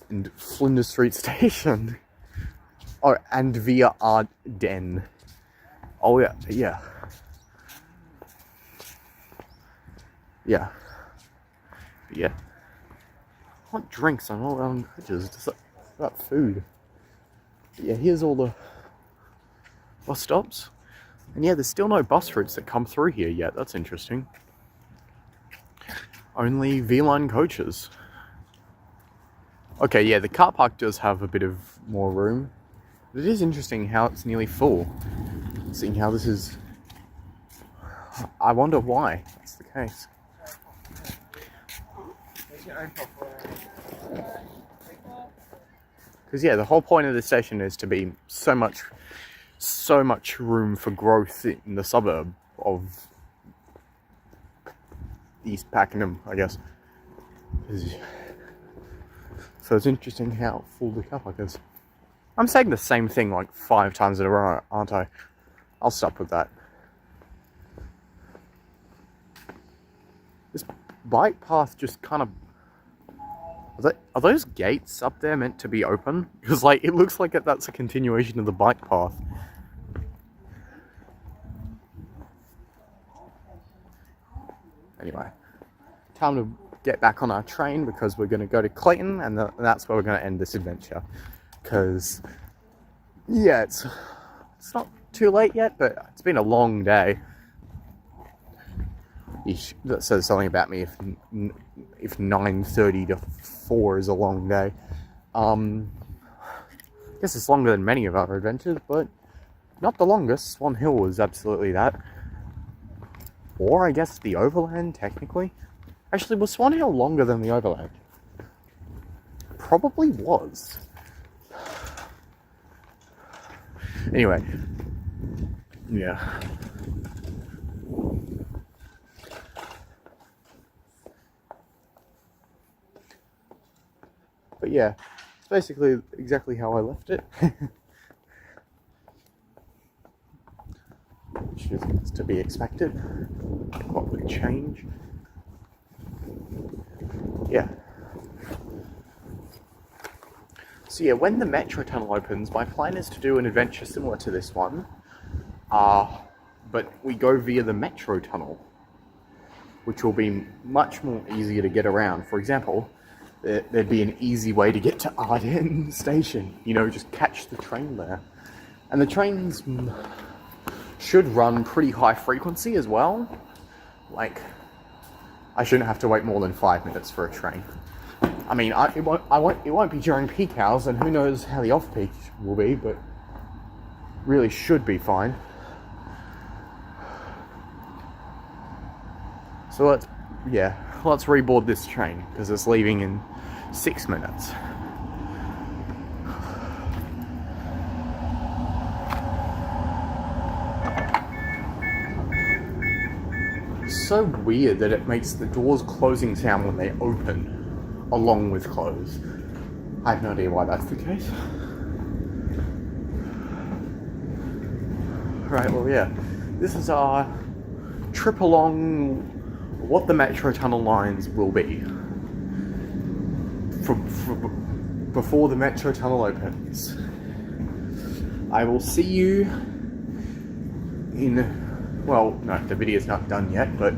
and Flinders Street station. Oh, and via Arden. Oh yeah, yeah. Yeah. Yeah. I want drinks on all around edges. Just like that food. But yeah, here's all the bus stops. And yeah, there's still no bus routes that come through here yet. That's interesting. Only V-Line coaches. Okay, yeah, the car park does have a bit of more room. But it is interesting how it's nearly full. seeing how this is. I wonder why that's the case. Because yeah, the whole point of the station is to be so much room for growth in the suburb of East Pakenham, I guess. So it's interesting how full the car park is. I'm saying the same thing like 5 times in a row, aren't I? I'll stop with that. This bike path just kind of... Are those gates up there meant to be open? Because like, it looks like that's a continuation of the bike path. Anyway, time to get back on our train because we're going to go to Clayton, and that's where we're going to end this adventure. Because, yeah, it's not too late yet, but it's been a long day. That says something about me if 9:30 to 4 is a long day. I guess it's longer than many of our adventures, but not the longest. Swan Hill was absolutely that. Or I guess the Overland, technically. Actually, was Swan Hill longer than the Overland? Probably was. Anyway. Yeah. But yeah, it's basically exactly how I left it. Which is to be expected. What would change? Yeah. So yeah, when the metro tunnel opens, my plan is to do an adventure similar to this one. But we go via the metro tunnel, which will be much more easier to get around. For example, there'd be an easy way to get to Arden station. You know, just catch the train there. And the trains should run pretty high frequency as well. Like, I shouldn't have to wait more than 5 minutes for a train. I mean, it won't be during peak hours, and who knows how the off-peak will be, but really should be fine. So let's reboard this train, because it's leaving in 6 minutes. So weird that it makes the doors closing sound when they open, along with close. I have no idea why that's the case. Right, well yeah, this is our trip along what the metro tunnel lines will be before the metro tunnel opens. I will see you in... Well, no, the video's not done yet, but,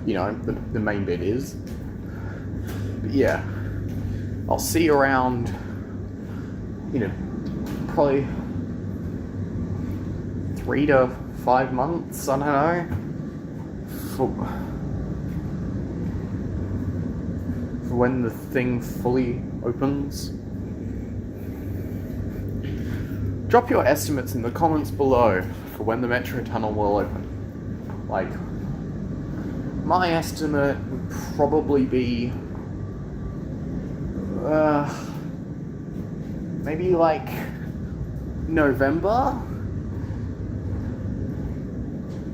you know, the main bit is. But yeah, I'll see you around, you know, probably 3 to 5 months, I don't know, for when the thing fully opens. Drop your estimates in the comments below for when the metro tunnel will open. Like, my estimate would probably be maybe like November,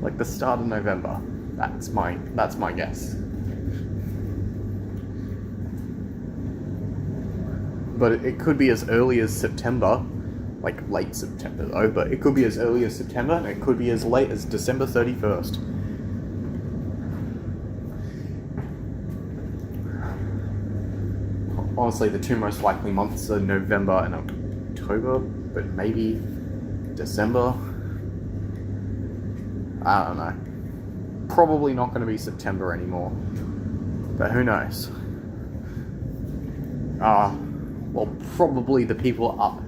like the start of November. That's my guess. But it could be as early as September. Like late September though, but it could be as early as September, and it could be as late as December 31st. Honestly, the two most likely months are November and October, but maybe December. I don't know. Probably not going to be September anymore, but who knows? Well, probably the people up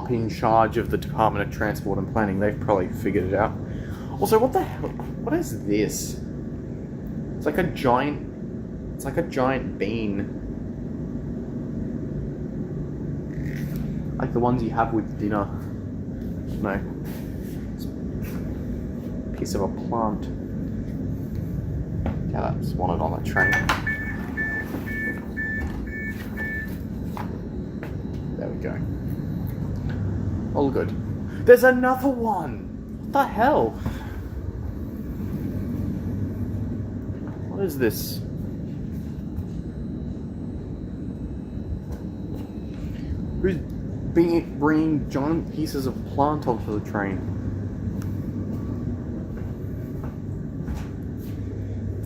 in charge of the Department of Transport and Planning, they've probably figured it out. Also, what the hell? What is this? It's like a giant bean. Like the ones you have with dinner. No. piece of a plant. Yeah, that's wanted on the train. There we go. All good. There's another one! What the hell? What is this? Who's bringing giant pieces of plant onto the train?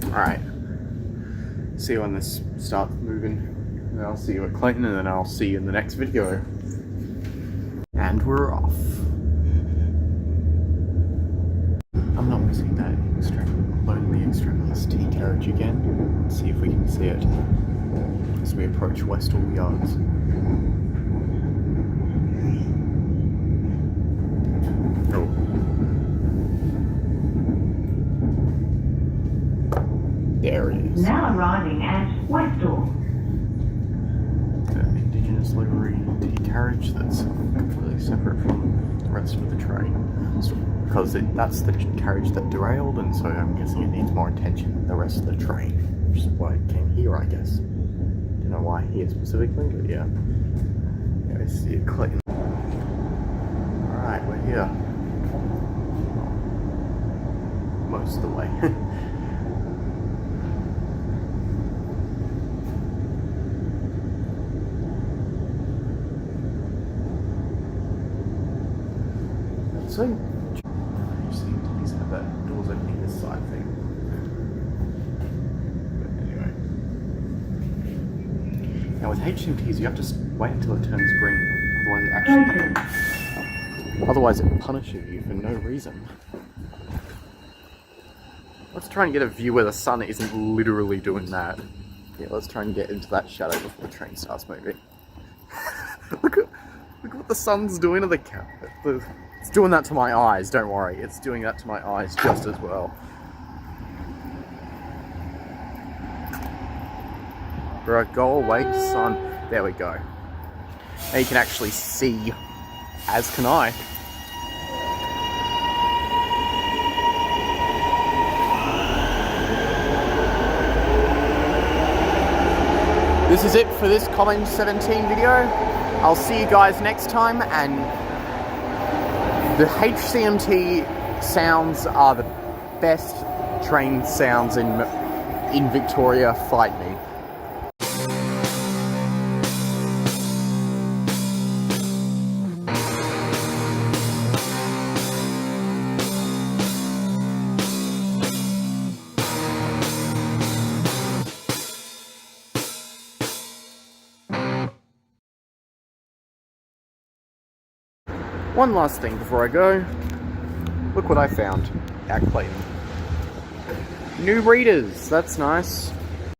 Alright. See you when this starts moving. And I'll see you at Clayton, and then I'll see you in the next video. And we're off. I'm not missing that extra, loading the extra class T carriage again. Let's see if we can see it as we approach Westall Yards. Oh. There it is. Now arriving at Westall. The Indigenous livery T carriage that's completely separate from the rest of the train. So, because that's the carriage that derailed, and so I'm guessing it needs more attention than the rest of the train, which is why it came here, I guess. Don't know why here specifically, but yeah. Yeah, I see it Clayton. Alright, we're here. Most of the way. So, HCMTs have that doors opening this side thing. But anyway. Now with HCMTs, you have to wait until it turns green. Otherwise it punishes you for no reason. Let's try and get a view where the sun isn't literally doing that. Yeah, let's try and get into that shadow before the train starts moving. Look what the sun's doing to the it's doing that to my eyes, don't worry. It's doing that to my eyes just as well. Bro, go away, sun. There we go. Now you can actually see, as can I. This is it for this Common 17 video. I'll see you guys next time, and the HCMT sounds are the best train sounds in Victoria. Fight me. One last thing before I go. Look what I found at Clayton. New readers, that's nice.